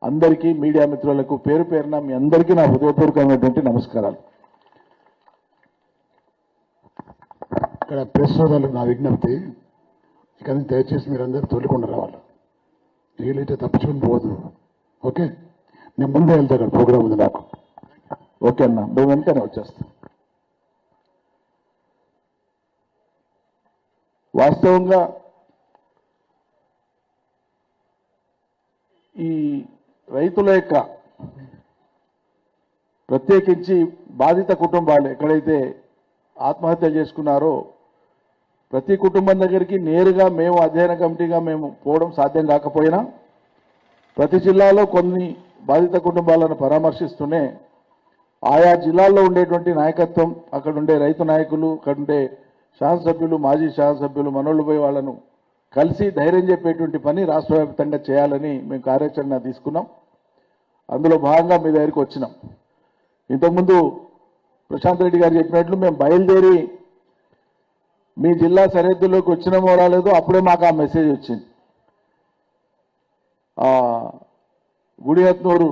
అందరికీ, మీడియా మిత్రులకు పేరు పేరున మీ అందరికీ నా హృదయపూర్వకమైనటువంటి నమస్కారాలు. ఇక్కడ ప్రెస్ సోదరులకు నా విజ్ఞప్తి, ఇక దయచేసి మీరందరూ తొలికుండా రావాలి. వీలైతే తప్పించుకుని పోవద్దు. ఓకే, నేను ముందే వెళ్తా, అక్కడ ప్రోగ్రామ్ ఉంది నాకు. ఓకే అన్న, మేము వెంటనే వచ్చేస్తాం. వాస్తవంగా ఈ రైతుల యొక్క ప్రత్యేకించి బాధిత కుటుంబాలు ఎక్కడైతే ఆత్మహత్య చేసుకున్నారో ప్రతి కుటుంబం దగ్గరికి నేరుగా మేము అధ్యయన కమిటీగా మేము పోవడం సాధ్యం కాకపోయినా ప్రతి జిల్లాలో కొన్ని బాధిత కుటుంబాలను పరామర్శిస్తూనే ఆయా జిల్లాల్లో ఉండేటువంటి నాయకత్వం, అక్కడ ఉండే రైతు నాయకులు, అక్కడ ఉండే శాసనసభ్యులు, మాజీ శాసనసభ్యులు మనోళ్ళు పోయి వాళ్ళను కలిసి ధైర్యం చెప్పేటువంటి పని రాష్ట్ర వ్యాప్తంగా చేయాలని మేము కార్యాచరణ తీసుకున్నాం. అందులో భాగంగా మీ దగ్గరికి వచ్చినాం. ఇంతకుముందు ప్రశాంత్ రెడ్డి గారు చెప్పినట్లు మేము బయలుదేరి మీ జిల్లా సరిహద్దులోకి వచ్చినామో రాలేదో అప్పుడే మాకు ఆ మెసేజ్ వచ్చింది. గుడిహత్నూరు,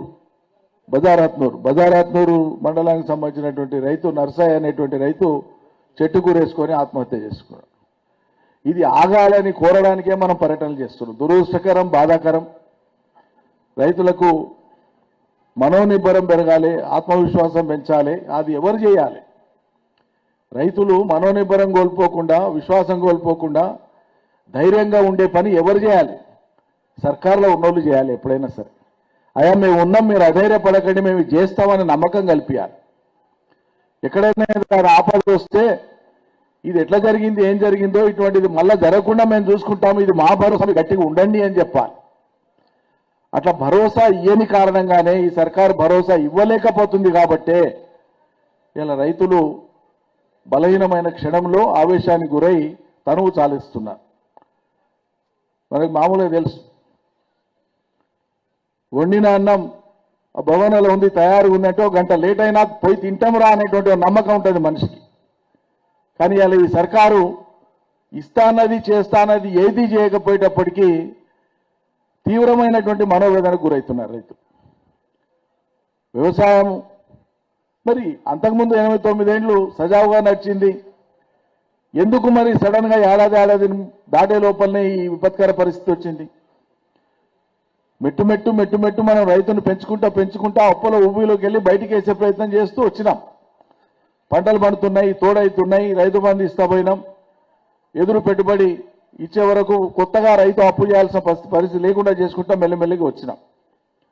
బజారాత్నూరు మండలానికి సంబంధించినటువంటి రైతు నర్సాయి అనేటువంటి రైతు చెట్టు కూరేసుకొని ఆత్మహత్య చేసుకున్నాడు. ఇది ఆగాలని కోరడానికే మనం పర్యటనలు చేస్తున్నాం. దురదృష్టకరం, బాధాకరం. రైతులకు మనోనిబ్బరం పెరగాలి, ఆత్మవిశ్వాసం పెంచాలి. అది ఎవరు చేయాలి? రైతులు మనోనిబ్బరం కోల్పోకుండా, విశ్వాసం కోల్పోకుండా ధైర్యంగా ఉండే పని ఎవరు చేయాలి? సర్కార్లో ఉన్నోళ్ళు చేయాలి. ఎప్పుడైనా సరే, అయ్యా మేము ఉన్నాం, మీరు అధైర్యపడకండి, మేము చేస్తామని నమ్మకం కల్పించాలి. ఎక్కడైనా ఆపద వస్తే ఇది ఎట్లా జరిగింది, ఏం జరిగిందో, ఇటువంటిది మళ్ళా జరగకుండా మేము చూసుకుంటాము, ఇది మా భరోసా, గట్టిగా ఉండండి అని చెప్పాలి. అట్లా భరోసా ఇయ్యని కారణంగానే ఈ సర్కారు భరోసా ఇవ్వలేకపోతుంది. కాబట్టే ఇలా రైతులు బలహీనమైన క్షణంలో ఆవేశానికి గురై తనువు చాలిస్తున్నారు. మనకు మామూలుగా తెలుసు, వండిన అన్నం ఆ భవనంలో ఉంది, తయారు ఉన్నట్టు గంట లేట్ అయినా పోయి తింటాం రా అనేటువంటి నమ్మకం ఉంటుంది మనిషికి. కానీ ఇలా ఈ సర్కారు ఇస్తానది చేస్తానది ఏది చేయకపోయేటప్పటికీ తీవ్రమైనటువంటి మనోవేదనకు గురవుతున్నారు రైతులు. వ్యవసాయం మరి అంతకుముందు 89 ఏళ్ళు సజావుగా నడిచింది. ఎందుకు మరి సడన్ గా ఏడాది దాటే లోపలనే ఈ విపత్కర పరిస్థితి వచ్చింది? మెట్టు మనం రైతును పెంచుకుంటా అప్పుల ఉబ్బిలోకి వెళ్ళి బయటికి వేసే ప్రయత్నం చేస్తూ వచ్చినాం. పంటలు పండుతున్నాయి, తోడైతున్నాయి, రైతు బంధు ఇస్తా పోయినాం. ఎదురు పెట్టుబడి ఇచ్చే వరకు కొత్తగా రైతు అప్పు చేయాల్సిన పరిస్థితి లేకుండా చేసుకుంటా మెల్లమెల్లిగా వచ్చినాం.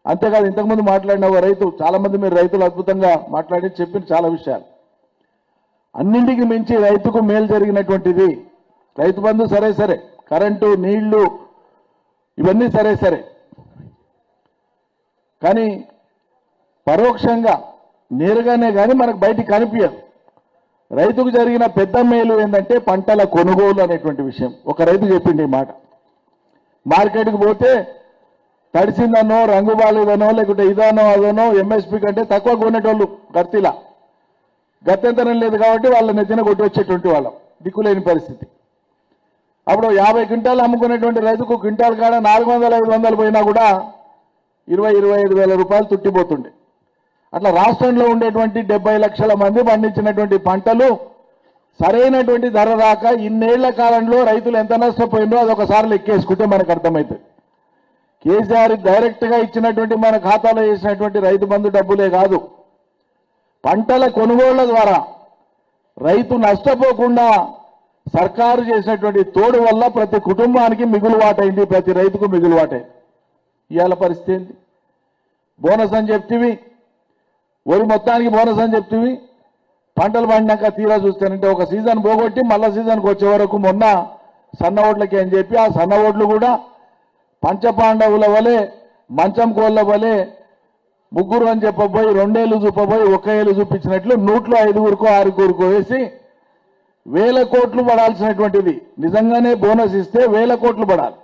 అంతేకాదు ఇంతకుముందు మాట్లాడిన ఒక రైతు, చాలా మంది మీరు రైతులు అద్భుతంగా మాట్లాడి చెప్పిన చాలా విషయాలు. అన్నింటికి మించి రైతుకు మేలు జరిగినటువంటిది రైతు బంధు. సరే కరెంటు, నీళ్లు ఇవన్నీ సరే, కానీ పరోక్షంగా నేరుగానే కానీ మనకు బయటికి కనిపించదు. రైతుకు జరిగిన పెద్ద మేలు ఏంటంటే పంటల కొనుగోలు అనేటువంటి విషయం. ఒక రైతు చెప్పింది ఈ మాట. మార్కెట్కి పోతే తడిసిందనో, రంగు బాలేదనో, లేకుంటే ఇదనో అదనో ఎంఎస్పీ కంటే తక్కువ కొనేటోళ్ళు గర్తిలా. గత్యంతరం లేదు కాబట్టి వాళ్ళ నెత్తిన కొట్టి వచ్చేటువంటి వాళ్ళం, దిక్కులేని పరిస్థితి. అప్పుడు 50 క్వింటాలు అమ్ముకునేటువంటి రైతుకు క్వింటాల్ కాడ 400-500 పోయినా కూడా 20-25 వేల రూపాయలు తుట్టిపోతుండే. అట్లా రాష్ట్రంలో ఉండేటువంటి 70 లక్షల మంది పండించినటువంటి పంటలు సరైనటువంటి ధర రాక ఇన్నేళ్ల కాలంలో రైతులు ఎంత నష్టపోయిందో అదొకసారి లెక్కేసుకుంటే మనకు అర్థమవుతుంది. కేసీఆర్ డైరెక్ట్ గా ఇచ్చినటువంటి మన ఖాతాలో వేసినటువంటి రైతు బంధు డబ్బులే కాదు, పంటల కొనుగోళ్ల ద్వారా రైతు నష్టపోకుండా సర్కారు చేసినటువంటి తోడు వల్ల ప్రతి కుటుంబానికి మిగులుబాటైంది, ప్రతి రైతుకు మిగులుబాటైంది. ఇవాళ పరిస్థితి ఏంటి? బోనస్ అని చెప్తివి, వరి మొత్తానికి బోనస్ అని చెప్తివి, పంటలు పండినాక తీరా చూస్తానంటే ఒక సీజన్ పోగొట్టి మళ్ళా సీజన్కి వచ్చే వరకు మొన్న సన్న ఓట్లకి అని చెప్పి ఆ సన్న ఓట్లు కూడా పంచపాండవుల వలె మంచం కోళ్ళ వలె ముగ్గురు అని చెప్పబోయి 2 ఏళ్ళు చూపబోయి 1 ఏళ్ళు చూపించినట్లు 105 6 వేసి 1000 కోట్లు పడాల్సినటువంటిది నిజంగానే బోనస్ ఇస్తే 1000 కోట్లు పడాలి.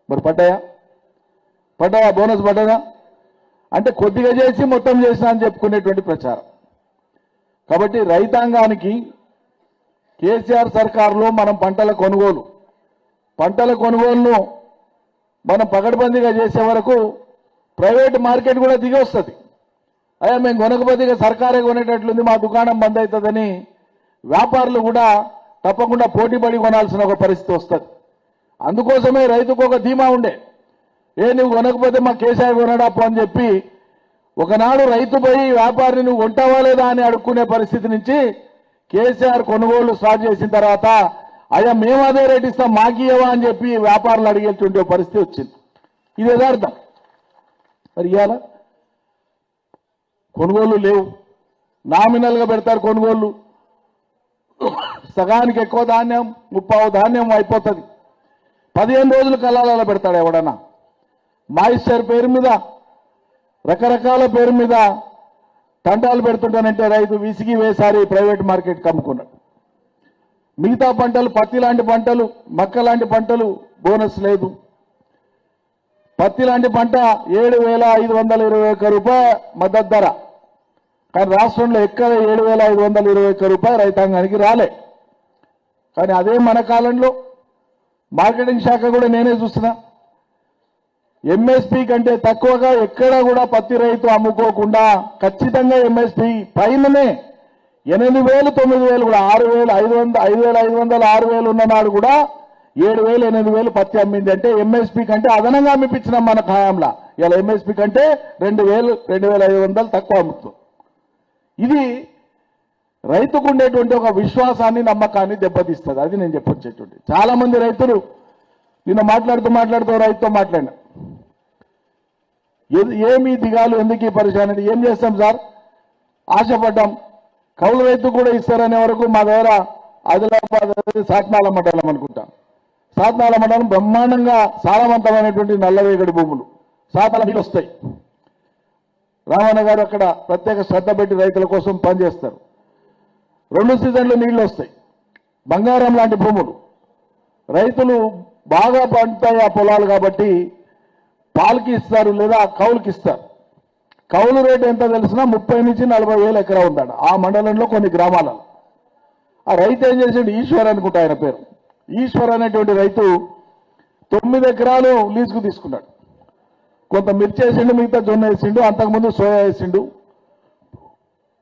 మరి పడ్డాయా? బోనస్ పడ్డదా? అంటే కొద్దిగా చేసి మొత్తం చేసినా అని చెప్పుకునేటువంటి ప్రచారం. కాబట్టి రైతాంగానికి కేసీఆర్ సర్కారులో మనం పంటల కొనుగోలును మనం పగడ్బందీగా చేసే వరకు ప్రైవేట్ మార్కెట్ కూడా దిగి వస్తుంది. అయ్యా మేము కొనకపోతే సర్కారే కొనేటట్లుంది, మా దుకాణం బంద్ అవుతుందని వ్యాపారులు కూడా తప్పకుండా పోటీపడి కొనాల్సిన ఒక పరిస్థితి వస్తుంది. అందుకోసమే రైతుకు ఒక ధీమా ఉండే, నువ్వు కొనకపోతే మా కేసీఆర్ కొనడాపు అని చెప్పి ఒకనాడు రైతు పోయి వ్యాపారిని నువ్వు కొంటావా లేదా అని అడుక్కునే పరిస్థితి నుంచి కేసీఆర్ కొనుగోలు స్టార్ట్ చేసిన తర్వాత అయ్యా మేము అదే రేట్ ఇస్తాం మాకియవా అని చెప్పి వ్యాపారులు అడిగేటువంటి పరిస్థితి వచ్చింది. ఇది యథార్థం. మరి ఇవాళ కొనుగోలు లేవు, నామినల్ గా పెడతారు కొనుగోలు. సగానికి ఎక్కువ ధాన్యం 30 ధాన్యం అయిపోతుంది. 15 రోజులు కల్లాలలో పెడతాడు ఎవడన్నా. మాయిశ్చర్ పేరు మీద రకరకాల పేరు మీద తంటాలు పెడుతుంటానంటే రైతు విసిగి వేసారి ప్రైవేట్ మార్కెట్కి అమ్ముకున్నాడు. మిగతా పంటలు, పత్తి లాంటి పంటలు, మక్క లాంటి పంటలు బోనస్ లేదు. పత్తి లాంటి పంట 7,521 రూపాయల మద్దతు ధర, కానీ రాష్ట్రంలో ఎక్కడ 7,521 రూపాయలు రైతాంగానికి రాలే. కానీ అదే మన కాలంలో మార్కెటింగ్ శాఖ కూడా నేనే చూస్తున్నా, ఎంఎస్పీ కంటే తక్కువగా ఎక్కడ కూడా పత్తి రైతు అమ్ముకోకుండా ఖచ్చితంగా ఎంఎస్పీ పైననే 8,000 9,000 కూడా 6,500 6,000 ఉన్ననాడు కూడా 7,000 8,000 పత్తి అమ్మింది. అంటే ఎంఎస్పీ కంటే అదనంగా అమ్మిపించినాం మన ఖాయంలా. ఇలా ఎంఎస్పీ కంటే 2,000 2,500 తక్కువ అమ్ముతుంది. ఇది రైతుకు ఉండేటువంటి ఒక విశ్వాసాన్ని, నమ్మకాన్ని దెబ్బతీస్తుంది. అది నేను చెప్పొచ్చేటువంటి. చాలా మంది రైతులు నిన్న మాట్లాడుతూ రైతుతో మాట్లాడినా, ఏమీ దిగాలు, ఎందుకు ఈ పరిశాని, ఏం చేస్తాం సార్, ఆశపడ్డాం, కౌలు రైతు కూడా ఇస్తారనే వరకు మా దగ్గర ఆదిలాబాద్ సాత్నాల మండలం అనుకుంటా, సాత్నాల మండలం బ్రహ్మాండంగా సారవంతమైనటువంటి నల్లరేగడి భూములు, సాతాల నీళ్ళు వస్తాయి. రామన్న గారు అక్కడ ప్రత్యేక శ్రద్ధ పెట్టి రైతుల కోసం పనిచేస్తారు. 2 సీజన్లు నీళ్లు వస్తాయి. బంగారం లాంటి భూములు, రైతులు బాగా పండుతాయి ఆ పొలాలు కాబట్టి పాలకి ఇస్తారు లేదా కౌలుకి ఇస్తారు. కౌలు రేటు ఎంత తెలిసినా 30 నుంచి 40 వేలు ఎకరా ఉందాడు ఆ మండలంలో కొన్ని గ్రామాలలో. ఆ రైతు ఏం చేసాడు, ఈశ్వర్ అనుకుంటా ఆయన పేరు, ఈశ్వర్ అనేటువంటి రైతు 9 ఎకరాలు లీజుకు తీసుకున్నాడు. కొంత మిర్చి వేసిండు, మిగతా జొన్న వేసిండు, అంతకుముందు సోయా వేసిండు.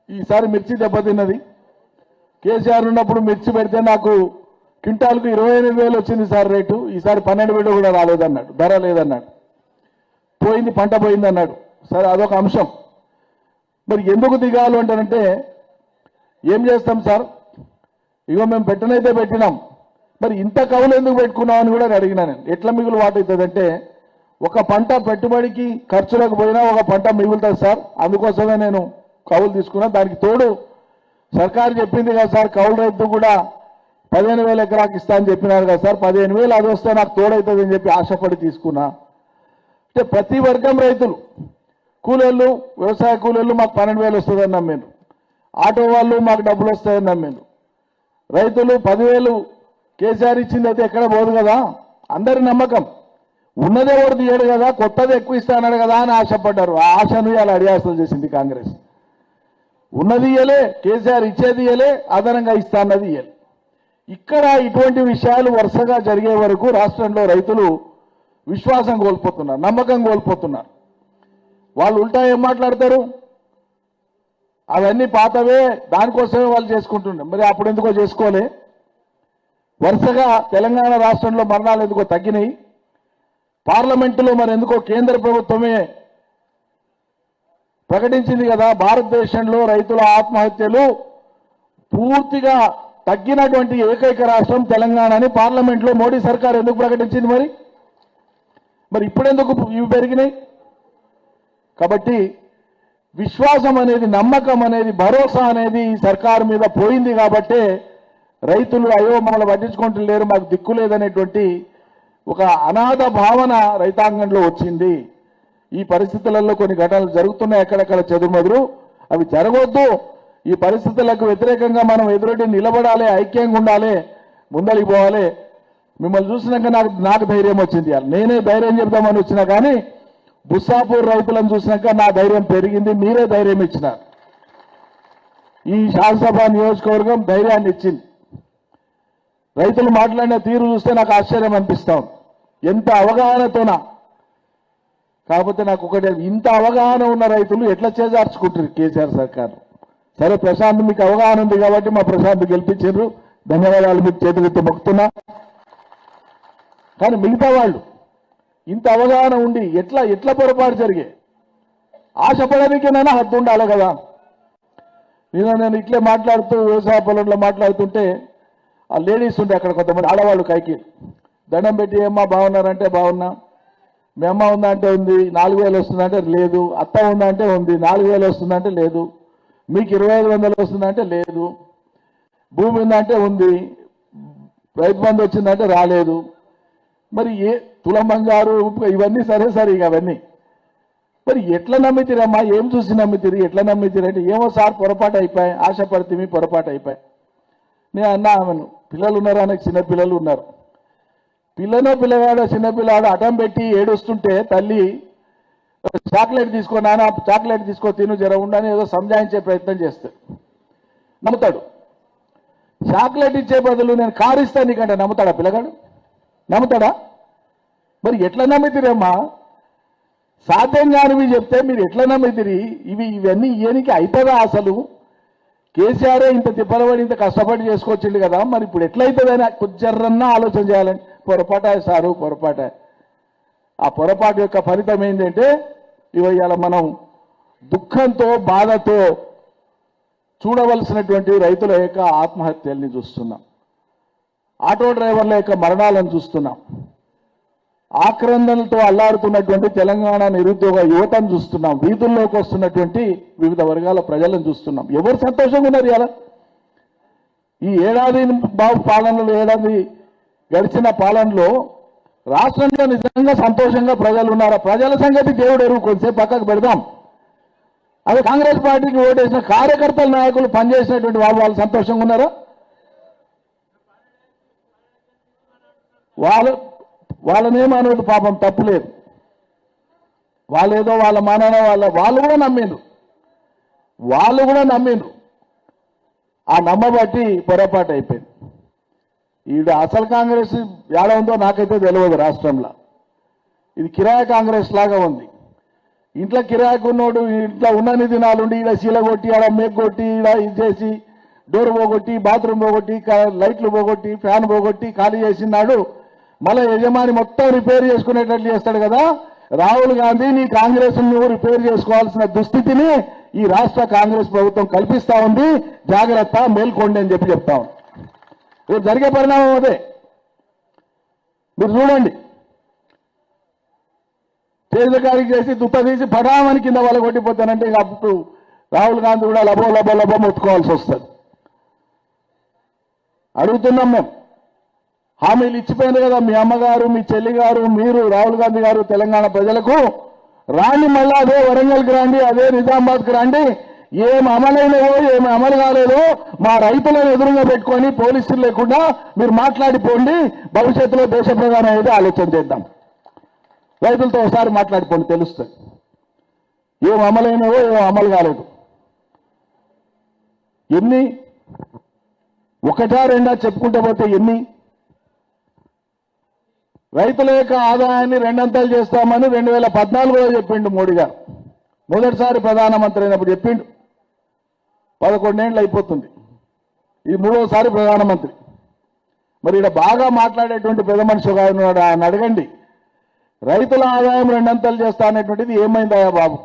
ఈసారి మిర్చి దెబ్బతిన్నది. కేసీఆర్ ఉన్నప్పుడు మిర్చి పెడితే నాకు క్వింటాల్కు 28,000 వచ్చింది సార్ రేటు, ఈసారి 12,000 కూడా రాలేదన్నాడు, ధర లేదన్నాడు. పోయింది, పంట పోయింది అన్నాడు. సరే, అదొక అంశం. మరి ఎందుకు దిగాలు అంటారంటే, ఏం చేస్తాం సార్, ఇగో మేము పెట్టనైతే పెట్టినాం, మరి ఇంత కవులు ఎందుకు పెట్టుకున్నాం అని కూడా అడిగినా నేను. ఎట్లా మిగులు వాటవుతుందంటే, ఒక పంట పెట్టుబడికి ఖర్చులకు పోయినా ఒక పంట మిగులుతుంది సార్, అందుకోసమే నేను కవులు తీసుకున్నా. దానికి తోడు సర్కారు చెప్పింది కదా సార్, కౌలు రైతు కూడా 15,000 ఎకరాకి ఇస్తా అని చెప్పినారు కదా సార్, 15,000 అది వస్తే నాకు తోడవుతుంది అని చెప్పి ఆశపడి తీసుకున్నా. అంటే ప్రతి వర్గం రైతులు, కూలీళ్ళు, వ్యవసాయ కూలీళ్ళు మాకు 12,000 వస్తుందని నమ్మాను, ఆటో వాళ్ళు మాకు డబ్బులు వస్తాయని నమ్మాను, రైతులు 10,000 కేసీఆర్ ఇచ్చింది అయితే ఎక్కడ పోదు కదా, అందరి నమ్మకం. ఉన్నదే ఒకటి తీయడు కదా, కొత్తది ఎక్కువ ఇస్తానన్నాడు కదా అని ఆశపడ్డారు. ఆ ఆశను ఇలా అడియాసలు చేసింది కాంగ్రెస్. ఉన్నది ఇయ్యలే, కేసీఆర్ ఇచ్చేది ఇయ్యలే, అదనంగా ఇస్తా అన్నది ఇయ్యలే. ఇక్కడ ఇటువంటి విషయాలు వరుసగా జరిగే వరకు రాష్ట్రంలో రైతులు విశ్వాసం కోల్పోతున్నారు, నమ్మకం కోల్పోతున్నారు. వాళ్ళు ఉల్టా ఏం మాట్లాడతారు, అవన్నీ పాతవే, దానికోసమే వాళ్ళు చేసుకుంటున్నారు. మరి అప్పుడు ఎందుకో చేసుకోలే. వరుసగా తెలంగాణ రాష్ట్రంలో మరణాలు ఎందుకో తగ్గినాయి, పార్లమెంటులో మరి ఎందుకో కేంద్ర ప్రభుత్వమే ప్రకటించింది కదా, భారతదేశంలో రైతుల ఆత్మహత్యలు పూర్తిగా తగ్గినటువంటి ఏకైక రాష్ట్రం తెలంగాణ అని పార్లమెంట్లో మోడీ సర్కార్ ఎందుకు ప్రకటించింది? మరి ఇప్పుడెందుకు ఇవి పెరిగినాయి? కాబట్టి విశ్వాసం అనేది, నమ్మకం అనేది, భరోసా అనేది ఈ సర్కారు మీద పోయింది. కాబట్టే రైతులు అయ్యో మమ్మల్ని పట్టించుకుంటూ మాకు దిక్కు లేదనేటువంటి ఒక అనాథ భావన రైతాంగంలో వచ్చింది. ఈ పరిస్థితులలో కొన్ని ఘటనలు జరుగుతున్నాయి అక్కడక్కడ చెదురుమదురు, అవి జరగొద్దు. ఈ పరిస్థితులకు వ్యతిరేకంగా మనం ఎదురొడ్డి నిలబడాలి, ఐక్యంగా ఉండాలి, ముందరికి పోవాలి. మిమ్మల్ని చూసినాక నాకు ధైర్యం వచ్చింది. నేనే ధైర్యం చెప్దామని వచ్చినా కానీ బుస్సాపూర్ రైతులను చూసినాక నా ధైర్యం పెరిగింది, మీరే ధైర్యం ఇచ్చినారు. ఈ శాసనసభ నియోజకవర్గం ధైర్యాన్ని ఇచ్చింది. రైతులు మాట్లాడిన తీరు చూస్తే నాకు ఆశ్చర్యం అనిపిస్తాం, ఎంత అవగాహనతోనా. కాకపోతే నాకు ఒకటి, ఇంత అవగాహన ఉన్న రైతులు ఎట్లా చేజార్చుకుంటారు కేసీఆర్ సర్కారు? సరే, ప్రశాంత్ మీకు అవగాహన ఉంది కాబట్టి మా ప్రశాంత్ గెలిపించారు, ధన్యవాదాలు, మీకు చేతులెత్తి మొక్కుతున్నా. కానీ మిగతా వాళ్ళు ఇంత అవగాహన ఉండి ఎట్లా పొరపాటు జరిగాయి? ఆశపడడానికేనైనా హద్దు ఉండాలి కదా. నేను ఇట్లే మాట్లాడుతూ వ్యవసాయ పొలంలో మాట్లాడుతుంటే ఆ లేడీస్ ఉండే అక్కడ కొంతమంది ఆడవాళ్ళు కైకి దండం పెట్టి, ఏమ్మా బాగున్నారంటే బాగున్నా, మీ అమ్మ ఉందా అంటే ఉంది, 4,000 వస్తుందంటే లేదు, అత్త ఉందా అంటే ఉంది, 4,000 వస్తుందంటే లేదు, మీకు 2,500 వస్తుందంటే లేదు, భూమి ఉందంటే ఉంది, రైతు బంధు వచ్చిందంటే రాలేదు. మరి తులం బంగారు ఇవన్నీ సరే ఇక అవన్నీ మరి ఎట్లా నమ్మితిరమ్మా? ఏం చూసి నమ్మితిరి? ఎట్లా నమ్మితిరంటే, ఏమో సార్ పొరపాటు అయిపోయాయి, ఆశపడితే పొరపాటు అయిపోయాయి. నేను అన్నా, ఆమెను పిల్లలు ఉన్నారు, ఆయనకు చిన్నపిల్లలు ఉన్నారు. పిల్లగాడు చిన్నపిల్లాడు అడ్డం పెట్టి ఏడుస్తుంటే తల్లి చాక్లెట్ తీసుకో నాన్న, చాక్లెట్ తీసుకో, తిను, జర ఉండని ఏదో సంజాయించే ప్రయత్నం చేస్తాడు. నమ్ముతాడు. చాక్లెట్ ఇచ్చే బదులు నేను కారు ఇస్తాను నీకంటే నమ్ముతాడా పిల్లగాడు? నమ్ముతాడా? మరి ఎట్లా నమ్మితిరమ్మా? సాధ్యం కానివి చెప్తే మీరు ఎట్లా నమ్మితిరి? ఇవన్నీ ఇయనికి అవుతుందా అసలు? కేసీఆర్ ఇంత తిప్పలబడి ఇంత కష్టపడి చేసుకొచ్చిండు కదా, మరి ఇప్పుడు ఎట్లయితుందని కొంచెరన్నా ఆలోచన చేయాలని. పొరపాటే సారు, పొరపాటే. ఆ పొరపాటు యొక్క ఫలితం ఏంటంటే ఇవాళ మనం దుఃఖంతో, బాధతో చూడవలసినటువంటి రైతుల యొక్క ఆత్మహత్యల్ని చూస్తున్నాం, ఆటో డ్రైవర్ల యొక్క మరణాలను చూస్తున్నాం, ఆక్రందనలతో అల్లాడుతున్నటువంటి తెలంగాణ నిరుద్యోగ యువతను చూస్తున్నాం, వీధుల్లోకి వస్తున్నటువంటి వివిధ వర్గాల ప్రజలను చూస్తున్నాం. ఎవరు సంతోషంగా ఉన్నారు ఇలా? ఈ ఏడాది పాలనలో, ఏడాది గడిచిన పాలనలో రాష్ట్రంలో నిజంగా సంతోషంగా ప్రజలు ఉన్నారా? ప్రజల సంగతి దేవుడు ఎరువు, కొంచెంసేపు పక్కకు పెడదాం. అదే కాంగ్రెస్ పార్టీకి ఓటేసిన కార్యకర్తల నాయకులు పనిచేసినటువంటి వాళ్ళు సంతోషంగా ఉన్నారా? వాళ్ళనేమనదు, పాపం తప్పులేదు. వాళ్ళేదో వాళ్ళ మానాన వాళ్ళు కూడా నమ్మిండ్రు. ఆ నమ్మబట్టి పొరపాటు అయిపోయింది. ఈడ అసలు కాంగ్రెస్ ఎలా ఉందో నాకైతే తెలియదు రాష్ట్రంలో. ఇది కిరాయి కాంగ్రెస్ లాగా ఉంది. ఇంట్లో కిరాయికి ఉన్నోడు ఇంట్లో ఉన్నన్ని దినాలుండి ఈడ శీల కొట్టి ఆడ మేక్ కొట్టి ఈడ ఇది చేసి డోర్ పోగొట్టి బాత్రూమ్ పోగొట్టి లైట్లు పోగొట్టి ఫ్యాన్ పోగొట్టి ఖాళీ చేసినాడు. మళ్ళీ యజమాని మొత్తం రిపేర్ చేసుకునేటట్లు చేస్తాడు కదా. రాహుల్ గాంధీ నీ కాంగ్రెస్ నువ్వు రిపేర్ చేసుకోవాల్సిన దుస్థితిని ఈ రాష్ట్ర కాంగ్రెస్ ప్రభుత్వం కల్పిస్తా ఉంది. జాగ్రత్త, మేల్కోండి అని చెప్తా ఉంది. రేపు జరిగే పరిణామం అదే. మీరు చూడండి, చేతికాడికి చేసి దుప్ప తీసి పడామని కింద వాళ్ళ కొట్టిపోతానంటే ఇక అప్పుడు రాహుల్ గాంధీ కూడా లబో లబో లబో మొత్తుకోవాల్సి వస్తుంది. అడుగుతున్నాం మేము, హామీలు ఇచ్చిపోయింది కదా మీ అమ్మగారు, మీ చెల్లి గారు, మీరు రాహుల్ గాంధీ గారు తెలంగాణ ప్రజలకు. రాండి, మళ్ళీ అదే వరంగల్కి రండి, అదే నిజామాబాద్కి రండి. ఏం అమలైనవో ఏమి అమలు కాలేదో మా రైతులను ఎదురుగా పెట్టుకొని పోలీసులు లేకుండా మీరు మాట్లాడిపోండి. భవిష్యత్తులో దేశ ప్రధాని అయితే ఆలోచన చేద్దాం. రైతులతో ఒకసారి మాట్లాడిపోండి, తెలుస్తుంది ఏం అమలైనవో ఏం అమలు కాలేదు. ఎన్ని ఒకటా రెండా చెప్పుకుంటే పోతే ఎన్ని రైతుల యొక్క ఆదాయాన్ని రెండంతలు చేస్తామని 2014లో చెప్పిండు మోడీ గారు. మొదటిసారి ప్రధానమంత్రి అయినప్పుడు చెప్పిండు. 11 ఏళ్ళు అయిపోతుంది. ఇది 3వసారి ప్రధానమంత్రి. మరి ఇక్కడ బాగా మాట్లాడేటువంటి పెద్ద మనిషి ఒక ఆయన ఉన్నాడు, ఆయన అడగండి. రైతుల ఆదాయం రెండంతలు చేస్తా అనేటువంటిది ఏమైందయా బాబు?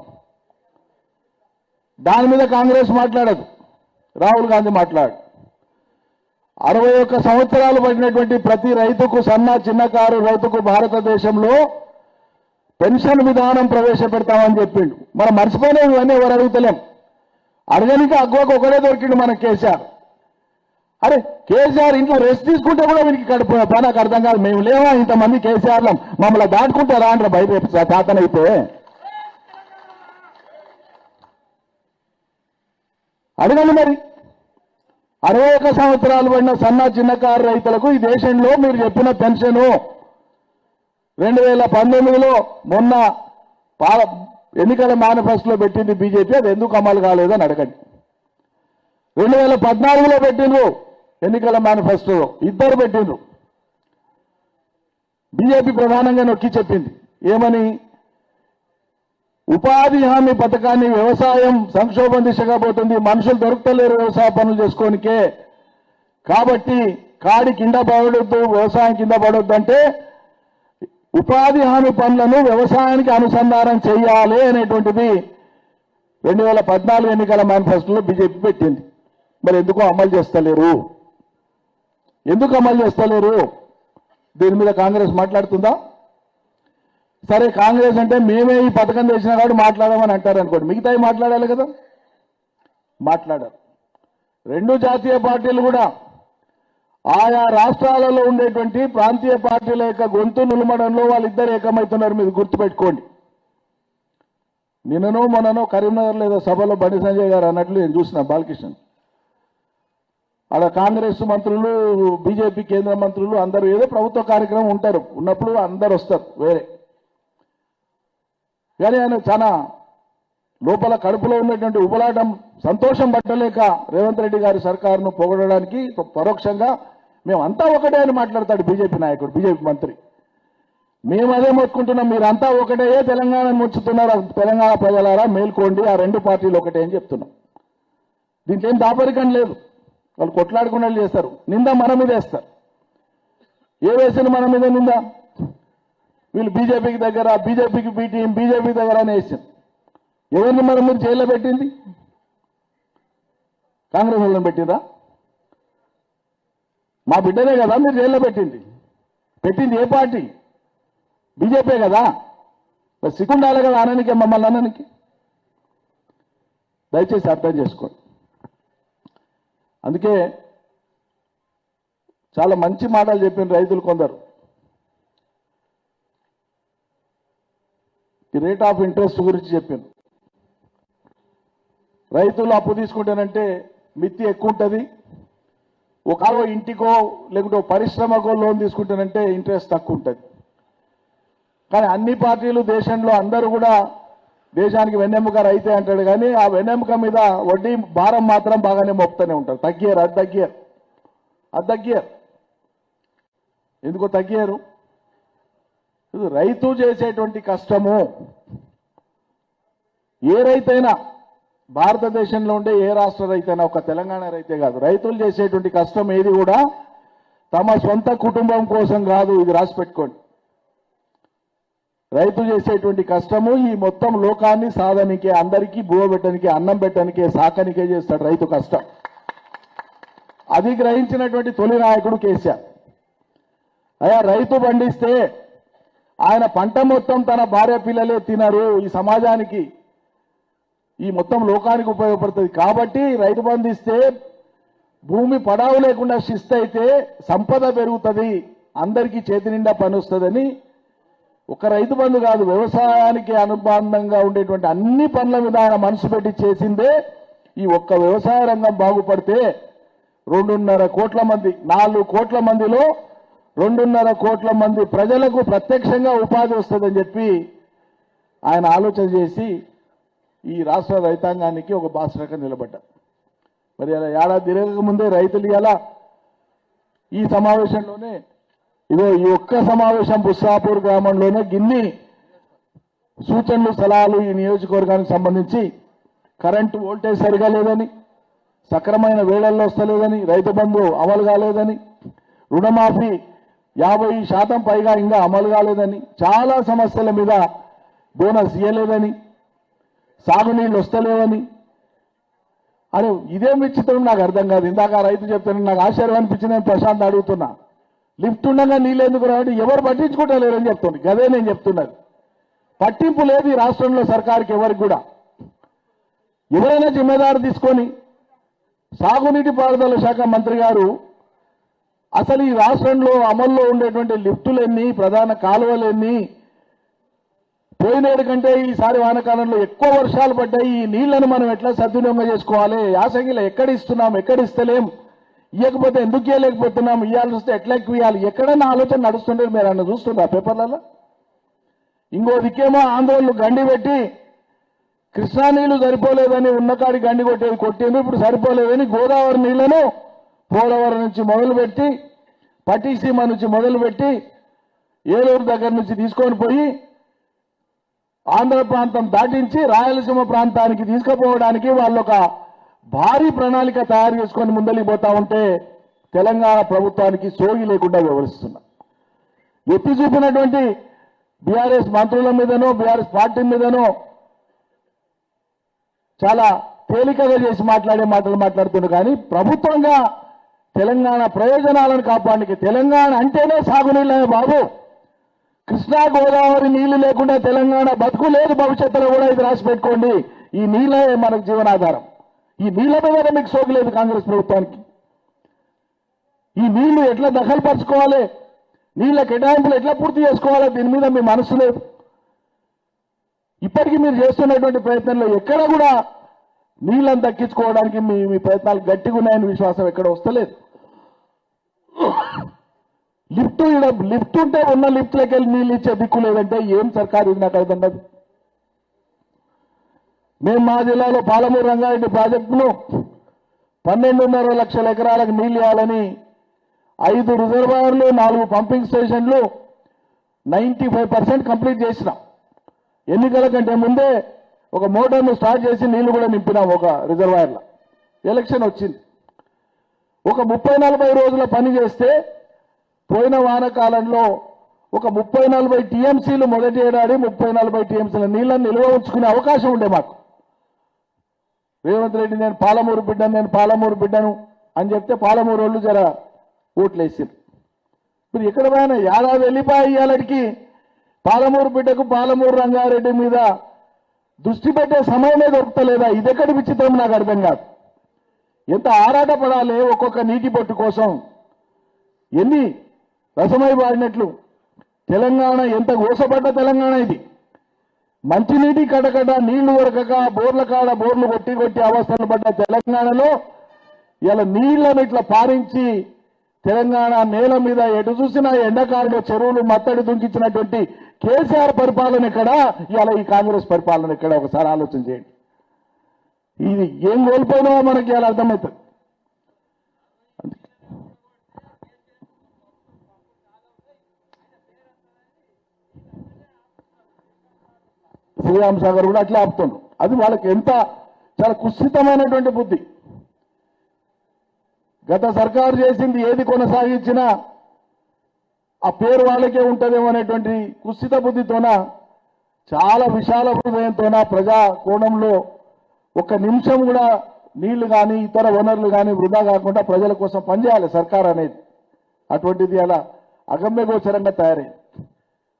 దాని మీద కాంగ్రెస్ మాట్లాడదు, రాహుల్ గాంధీ మాట్లాడు. 61 సంవత్సరాలు పడినటువంటి ప్రతి రైతుకు, సన్న చిన్నకారు రైతుకు భారతదేశంలో పెన్షన్ విధానం ప్రవేశపెడతామని చెప్పిండు. మనం మర్చిపోయినవి ఇవన్నీ ఎవరు అడుగుతలేం. అడగనికి అగ్గోకు ఒకడే దొరికిండు మన కేసీఆర్. అరే కేసీఆర్ ఇంట్లో రెస్ట్ తీసుకుంటే కూడా వీనికి కడుపు నాకు అర్థం కాదు. మేము లేవా ఇంతమంది కేసీఆర్లో మమ్మల్ని దాటుకుంటారా అంటారు బయట తాతనైతే. అడగండి మరి. 61 సంవత్సరాలు పడిన సన్న చిన్నకారు రైతులకు ఈ దేశంలో మీరు చెప్పిన పెన్షను 2019లో మొన్న ఎన్నికల మేనిఫెస్టోలో పెట్టింది బీజేపీ, అది ఎందుకు అమలు కాలేదని అడగండి. 2014లో పెట్టిండ్రు ఎన్నికల మేనిఫెస్టోలో, ఇద్దరు పెట్టిండ్రు. బీజేపీ ప్రధానంగా నొక్కి చెప్పింది ఏమని? ఉపాధి హామీ పథకాన్ని వ్యవసాయం సంక్షోభం దిశగా పోతుంది, మనుషులు దొరుకుతలేరు వ్యవసాయ పనులు చేసుకోనికే, కాబట్టి కాడి కింద పడవద్దు, వ్యవసాయం కింద పడవద్దు అంటే ఉపాధి హామీ పనులను వ్యవసాయానికి అనుసంధానం చేయాలి అనేటువంటిది 2014 ఎన్నికల మేనిఫెస్టోలో బీజేపీ పెట్టింది. మరి ఎందుకు అమలు చేస్తలేరు? ఎందుకు అమలు చేస్తలేరు? దీని మీద కాంగ్రెస్ మాట్లాడుతుందా? సరే, కాంగ్రెస్ అంటే మేమే ఈ పథకం తెచ్చినా కాబట్టి మాట్లాడమని అంటారు అనుకోండి, మిగతాయి మాట్లాడాలి కదా, మాట్లాడారు. 2 జాతీయ పార్టీలు కూడా ఆయా రాష్ట్రాలలో ఉండేటువంటి ప్రాంతీయ పార్టీల యొక్క గొంతు నులమడంలో వాళ్ళిద్దరు ఏకమవుతున్నారు. మీరు గుర్తుపెట్టుకోండి. నిన్ననో మొన్ననో కరీంనగర్ లేదా సభలో బండి సంజయ్ గారు అన్నట్లు నేను చూసిన బాలకృష్ణ ఆడ కాంగ్రెస్ మంత్రులు, బీజేపీ కేంద్ర మంత్రులు అందరూ ఏదో ప్రభుత్వ కార్యక్రమం ఉంటారు, ఉన్నప్పుడు అందరు వస్తారు వేరే. కానీ ఆయన చాలా లోపల కడుపులో ఉన్నటువంటి ఉబలాటం, సంతోషం పట్టలేక రేవంత్ రెడ్డి గారి సర్కారును పొగడడానికి పరోక్షంగా మేమంతా ఒకటే అని మాట్లాడతాడు బీజేపీ నాయకుడు, బీజేపీ మంత్రి. మేము అదే మొత్తుకుంటున్నాం, మీరంతా ఒకటే, తెలంగాణ ముంచుతున్నారు, తెలంగాణ ప్రజలారా మేల్కోండి, ఆ 2 పార్టీలు ఒకటే అని చెప్తున్నాం. దీంట్లో ఏం దాపరికం లేదు. వాళ్ళు కొట్లాడుకునే చేస్తారు, నింద మన మీద వేస్తారు. ఏ వేసిన మన మీద నింద? వీళ్ళు బీజేపీకి దగ్గర, బీజేపీకి బీటీఎం, బీజేపీ దగ్గర అని వేసింది. ఎవరిని మరి మీరు జైల్లో పెట్టింది? కాంగ్రెస్ వాళ్ళని పెట్టిందా? మా బిడ్డనే కదా మీరు జైల్లో పెట్టింది. పెట్టింది ఏ పార్టీ? బీజేపీ కదా. మరి సిగ్గుండాలి కదా అననికి, మమ్మల్ని అననికి. దయచేసి అర్థం చేసుకోండి. అందుకే చాలా మంచి మాటలు చెప్పిన రైతులు కొందరు. ఈ రేట్ ఆఫ్ ఇంట్రెస్ట్ గురించి చెప్పింది. రైతులు అప్పు తీసుకుంటేనంటే మిత్తి ఎక్కువ ఉంటుంది, ఒక ఇంటికో లేకుంటే పరిశ్రమకో లోన్ తీసుకుంటేనంటే ఇంట్రెస్ట్ తక్కువ ఉంటుంది. కానీ అన్ని పార్టీలు దేశంలో అందరూ కూడా దేశానికి వెన్నెముక రైతే అంటాడు, కానీ ఆ వెన్నెముక మీద వడ్డీ భారం మాత్రం బాగానే మోపుతూనే ఉంటారు. తగ్గియరు, అది తగ్గియరు. ఎందుకో తగ్గారు. ఇది రైతు చేసేటువంటి కష్టము ఏ రైతైనా భారతదేశంలో ఉండే ఏ రాష్ట్ర రైతైనా, ఒక తెలంగాణ రైతే కాదు, రైతులు చేసేటువంటి కష్టం ఏది కూడా తమ సొంత కుటుంబం కోసం కాదు. ఇది రాసి పెట్టుకోండి. రైతు చేసేటువంటి కష్టము ఈ మొత్తం లోకాన్ని సాధనికే, అందరికీ బువ పెట్టడానికే, అన్నం పెట్టడానికే, సాకనికే చేస్తాడు రైతు కష్టం. అది గ్రహించినటువంటి తొలి నాయకుడు కేసీఆర్. అయ్యా రైతు పండిస్తే ఆయన పంట మొత్తం తన భార్య పిల్లలే తినరు, ఈ సమాజానికి ఈ మొత్తం లోకానికి ఉపయోగపడుతుంది. కాబట్టి రైతు పండిస్తే భూమి పడావు లేకుండా శిస్తు అయితే సంపద పెరుగుతుంది, అందరికీ చేతి నిండా పని వస్తుందని ఒక రైతు బంధు కాదు, వ్యవసాయానికి అనుబంధంగా ఉండేటువంటి అన్ని పనుల మీద ఆయన మనసు పెట్టి చేసిందే. ఈ ఒక్క వ్యవసాయ రంగం బాగుపడితే 2.5 కోట్ల మంది, 4 కోట్ల మందిలో 2.5 కోట్ల మంది ప్రజలకు ప్రత్యక్షంగా ఉపాధి వస్తుందని చెప్పి ఆయన ఆలోచన చేసి ఈ రాష్ట్ర రైతాంగానికి ఒక బాసరగా నిలబడ్డారు. మరి అలా ఏడాది తిరగక ముందే రైతులు ఇలా ఈ సమావేశంలోనే, ఇదో ఈ ఒక్క సమావేశం బుస్సాపూర్ గ్రామంలోనే గిన్ని సూచనలు సలహాలు ఈ నియోజకవర్గానికి సంబంధించి కరెంటు వోల్టేజ్ సరిగా లేదని, సక్రమైన వేళల్లో వస్తలేదని, రైతు బంధు అమలు కాలేదని, రుణమాఫీ 50% పైగా ఇంకా అమలు కాలేదని, చాలా సమస్యల మీద బోనస్ ఇవ్వలేదని, సాగునీళ్ళు వస్తలేవని అని ఇదేం విచిత్రం నాకు అర్థం కాదు. ఇందాక రైతు చెప్తాను, నాకు ఆశ్చర్యం అనిపించింది. నేను ప్రశాంత్ అడుగుతున్నా, లిఫ్ట్ ఉండగా నీళ్ళు ఎందుకు రావంటే ఎవరు పట్టించుకుంటలేరని చెప్తుంది. గదే నేను చెప్తున్నది. పట్టింపు లేదు ఈ రాష్ట్రంలో సర్కారుకి ఎవరికి కూడా. ఎవరైనా జిమ్మేదారు తీసుకొని సాగునీటి పారుదల శాఖ మంత్రి గారు అసలు ఈ రాష్ట్రంలో అమల్లో ఉండేటువంటి లిఫ్టులెన్ని, ప్రధాన కాలువలెన్ని, పోయినేడు కంటే ఈసారి వానకాలంలో ఎక్కువ వర్షాలు పడ్డాయి, ఈ నీళ్లను మనం ఎట్లా సద్వినియోగం చేసుకోవాలి, యాసంగిలో ఎక్కడ ఇస్తున్నాం, ఎక్కడ ఇస్తలేం, ఇవ్వకపోతే ఎందుకు ఇవ్వలేకపోతున్నాం, ఇవ్వాల్సి వస్తే ఎట్లా ఎక్కువ ఇవ్వాలి, ఎక్కడన్నా ఆలోచన నడుస్తుంటే మీరు అన్న చూస్తుండ్రా పేపర్లలో. ఇంకో దిక్కేమో ఆందోళనలు గండి పెట్టి కృష్ణా నీళ్లు సరిపోలేదని ఉన్నకాడి గండి కొట్టింది, ఇప్పుడు సరిపోలేదని గోదావరి నీళ్లను పోలవరం నుంచి మొదలుపెట్టి, పట్టిసీమ నుంచి మొదలుపెట్టి, ఏలూరు దగ్గర నుంచి తీసుకొని పోయి ఆంధ్ర ప్రాంతం దాటించి రాయలసీమ ప్రాంతానికి తీసుకుపోవడానికి వాళ్ళు ఒక భారీ ప్రణాళిక తయారు చేసుకొని ముందలికి పోతా ఉంటే తెలంగాణ ప్రభుత్వానికి సోగి లేకుండా వ్యవహరిస్తున్నారు. ఎత్తి చూపినటువంటి బీఆర్ఎస్ మంత్రుల మీదనో, బీఆర్ఎస్ పార్టీ మీదనో చాలా తేలికగా చేసి మాట్లాడే మాటలు మాట్లాడుతున్నారు. కానీ ప్రభుత్వంగా తెలంగాణ ప్రయోజనాలను కాపాడడానికి, తెలంగాణ అంటేనే సాగునీళ్ళే బాబు, కృష్ణా గోదావరి నీళ్లు లేకుండా తెలంగాణ బతుకు లేదు, భవిష్యత్తులో కూడా ఇది రాసి పెట్టుకోండి. ఈ నీళ్ళే మనకు జీవనాధారం. ఈ నీళ్ల మీద మీకు సోకలేదు కాంగ్రెస్ ప్రభుత్వానికి. ఈ నీళ్లు ఎట్లా దఖలుపరచుకోవాలి, నీళ్ల కేటాయింపులు ఎట్లా పూర్తి చేసుకోవాలో దీని మీద మీ మనసు లేదు. ఇప్పటికీ మీరు చేస్తున్నటువంటి ప్రయత్నంలో ఎక్కడ కూడా నీళ్లను దక్కించుకోవడానికి మీ ప్రయత్నాలు గట్టిగా ఉన్నాయని విశ్వాసం ఎక్కడ వస్తలేదు. లిఫ్ట్ ఉంటే ఉన్న లిఫ్ట్లోకి వెళ్ళి నీళ్ళు ఇచ్చే దిక్కు లేదంటే ఏం సర్కారు ఇది నాకు అర్థం కాదు. మేము మా జిల్లాలో పాలమూరు రంగారెడ్డి ప్రాజెక్టును 12.5 లక్షల ఎకరాలకు నీళ్లు ఇవ్వాలని 5 రిజర్వాయర్లు, 4 పంపింగ్ స్టేషన్లు 95% కంప్లీట్ చేసినాం. ఎన్నికల కంటే ముందే ఒక మోటార్ను స్టార్ట్ చేసి నీళ్లు కూడా నింపినాం ఒక రిజర్వాయర్లో. ఎలక్షన్ వచ్చింది. ఒక 30-40 రోజుల పని చేస్తే పోయిన వానకాలంలో ఒక 30-40 టీఎంసీలు మొదటి ఏడాది 30-40 టీఎంసీల నీళ్లను నిల్వ ఉంచుకునే అవకాశం ఉండే మాకు. రేవంత్ రెడ్డి నేను పాలమూరు బిడ్డను అని చెప్తే పాలమూరు వాళ్ళు జర ఓట్లేసారు. మీరు ఎక్కడ పోయినా ఏడాది వెళ్ళిపోయి ఇవాళకి పాలమూరు బిడ్డకు, పాలమూరు రంగారెడ్డి మీద దృష్టి పెట్టే సమయమే దొరుకుతలేదా? ఇదెక్కడి విచిత్రం నాకు అర్థం కాదు. ఎంత ఆరాట పడాలి ఒక్కొక్క నీటి బొట్టు కోసం. ఎన్ని రసమై వాడినట్లు తెలంగాణ, ఎంత గోసపడ్డ తెలంగాణ ఇది. మంచినీటి కటకట, నీళ్లు దొరకక బోర్ల కాడ బోర్లు కొట్టి అవస్థలు పడ్డ తెలంగాణలో ఇలా నీళ్లను ఇట్లా పారించి తెలంగాణ నేల మీద ఎటు చూసినా ఎండాకాలంలో చెరువులు మత్తడి దుంకించినటువంటి కేసీఆర్ పరిపాలన ఎక్కడ, ఇలా ఈ కాంగ్రెస్ పరిపాలన ఎక్కడ? ఒకసారి ఆలోచన చేయండి. ఇది ఏం కోల్పోయినామో మనకి ఇలా అర్థమవుతుంది. శ్రీరామ్ సాగర్ కూడా అట్లా ఆపుతుండ్రు. అది వాళ్ళకి ఎంత చాలా కుత్సితమైనటువంటి బుద్ధి. గత సర్కారు చేసింది ఏది కొనసాగించినా ఆ పేరు వాళ్ళకే ఉంటుందేమో అనేటువంటి కుత్సిత బుద్ధితోన, చాలా విశాల హృదయంతోన ప్రజా కోణంలో ఒక్క నిమిషం కూడా నీళ్లు కానీ ఇతర వనరులు కానీ వృధా కాకుండా ప్రజల కోసం పనిచేయాలి సర్కార్ అనేది. అటువంటిది అలా అగమ్యగోచరంగా తయారైంది.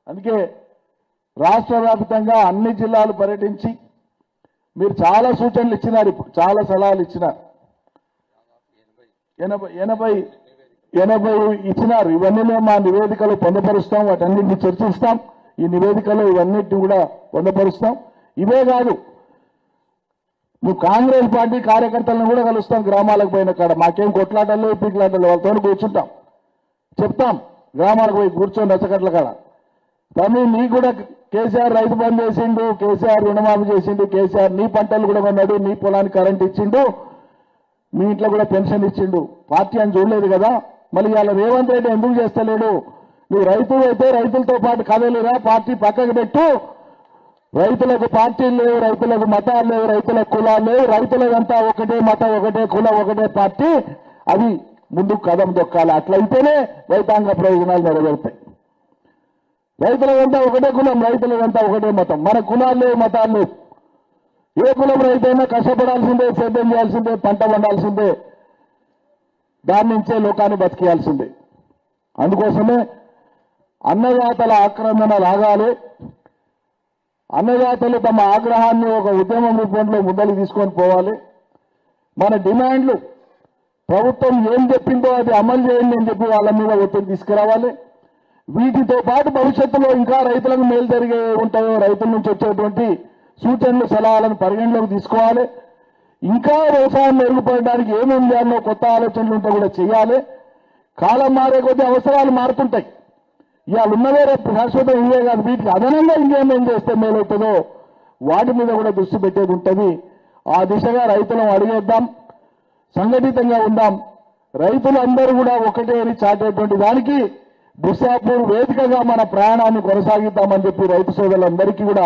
అందుకే రాష్ట్ర వ్యాప్తంగా అన్ని జిల్లాలు పర్యటించి మీరు చాలా సూచనలు ఇచ్చినారు, ఇప్పుడు చాలా సలహాలు ఇచ్చినారు. 80 ఇచ్చినారు. ఇవన్నీ మేము మా నివేదికలో పొందపరుస్తాం, వాటన్నింటినీ చర్చిస్తాం. ఈ నివేదికలో ఇవన్నిటిని కూడా పొందపరుస్తాం. ఇవే కాదు, నువ్వు కాంగ్రెస్ పార్టీ కార్యకర్తలను కూడా కలుస్తాం. గ్రామాలకు పోయిన కాడ మాకేం కొట్లాటల్లో పీట్లాటల్లో వాళ్ళతో కూర్చుంటాం, చెప్తాం. గ్రామాలకు పోయి కూర్చొని రచ్చగట్ల కాడ కానీ నీకు కూడా కేసీఆర్ రైతు బంద్ చేసిండు, కేసీఆర్ రుణమాఫీ చేసిండు, కేసీఆర్ నీ పంటలు కూడా కొన్నాడు, నీ పొలానికి కరెంట్ ఇచ్చిండు, మీ ఇంట్లో కూడా పెన్షన్ ఇచ్చిండు. పార్టీ అని చూడలేదు కదా, మళ్ళీ ఇవాళ రేవంత్ రెడ్డి ఎందుకు చేస్తలేడు? నువ్వు రైతులు అయితే రైతులతో పాటు కదలేరా, పార్టీ పక్కకు పెట్టు. రైతులకు పార్టీలు లేవు, రైతులకు మతాలు లేవు, రైతులకు కులాలు లేవు, రైతులదంతా ఒకటే మతం, ఒకటే కులం, ఒకటే పార్టీ. అది ముందుకు కదం దొక్కాలి. అట్లయితేనే రైతాంగ ప్రయోజనాలు నెరవేరుతాయి. రైతులదంతా ఒకటే కులం, రైతులదంతా ఒకటే మతం. మన కులాలు లేవు, మతాలు లేవు. ఏ కులం రైతైనా కష్టపడాల్సిందే, సేద్యం చేయాల్సిందే, పంట పండాల్సిందే, దాని నుంచే లోకాన్ని బతికేయాల్సిందే. అందుకోసమే అన్నదాతల ఆక్రమణలు ఆగాలి. అన్నదాతలు తమ ఆగ్రహాన్ని ఒక ఉద్యమం రూపంలో ముందరికి తీసుకొని పోవాలి. మన డిమాండ్లు ప్రభుత్వం ఏం చెప్పిందో అది అమలు చేయండి అని చెప్పి వాళ్ళ మీద ఒత్తిడి తీసుకురావాలి. వీటితో పాటు భవిష్యత్తులో ఇంకా రైతులకు మేలు జరిగే ఉంటాయో రైతుల నుంచి వచ్చేటువంటి సూచనలు సలహాలను పరిగణలోకి తీసుకోవాలి. ఇంకా వ్యవసాయం మెరుగుపడడానికి ఏమేమి చేయాలో కొత్త ఆలోచనలు ఉంటే కూడా చేయాలి. కాలం మారే కొద్దీ అవసరాలు మారుతుంటాయి. ఇవాళ ఉన్నవే రేపు శాశ్వతం ఇవే కాదు, వీటికి అదనంగా ఇంకేమేం చేస్తే మేలవుతుందో వాటి మీద కూడా దృష్టి పెట్టేది ఉంటుంది. ఆ దిశగా రైతులను అడిగేద్దాం, సంఘటితంగా ఉందాం. రైతులందరూ కూడా ఒకటే అని చాటేటువంటి దానికి బుస్సాపూర్ వేదికగా మన ప్రయాణాన్ని కొనసాగిద్దామని చెప్పి రైతు సోదరులందరికీ కూడా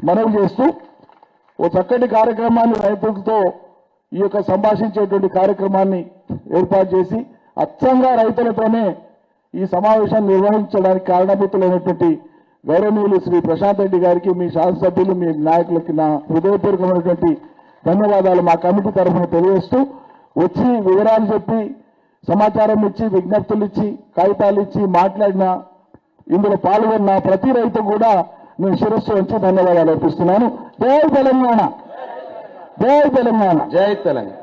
మనవి చేస్తూ ఓ చక్కటి కార్యక్రమాన్ని రైతులతో ఈ యొక్క సంభాషించేటువంటి కార్యక్రమాన్ని ఏర్పాటు చేసి అచ్చంగా రైతులతోనే ఈ సమావేశాన్ని నిర్వహించడానికి కారణభూతులైనటువంటి గౌరవనీయులు శ్రీ ప్రశాంత్ రెడ్డి గారికి, మీ శాసనసభ్యులు, మీ నాయకులకి నా హృదయపూర్వకమైనటువంటి ధన్యవాదాలు మా కమిటీ తరఫున తెలియజేస్తూ, వచ్చి వివరాలు చెప్పి సమాచారం ఇచ్చి విజ్ఞప్తులు ఇచ్చి కాగితాలు ఇచ్చి మాట్లాడిన ఇందులో పాల్గొన్న ప్రతి రైతు కూడా నేను శిరస్సు వంచి ధన్యవాదాలు అర్పిస్తున్నాను. జై తెలంగాణ, జై తెలంగాణ, జై తెలంగాణ.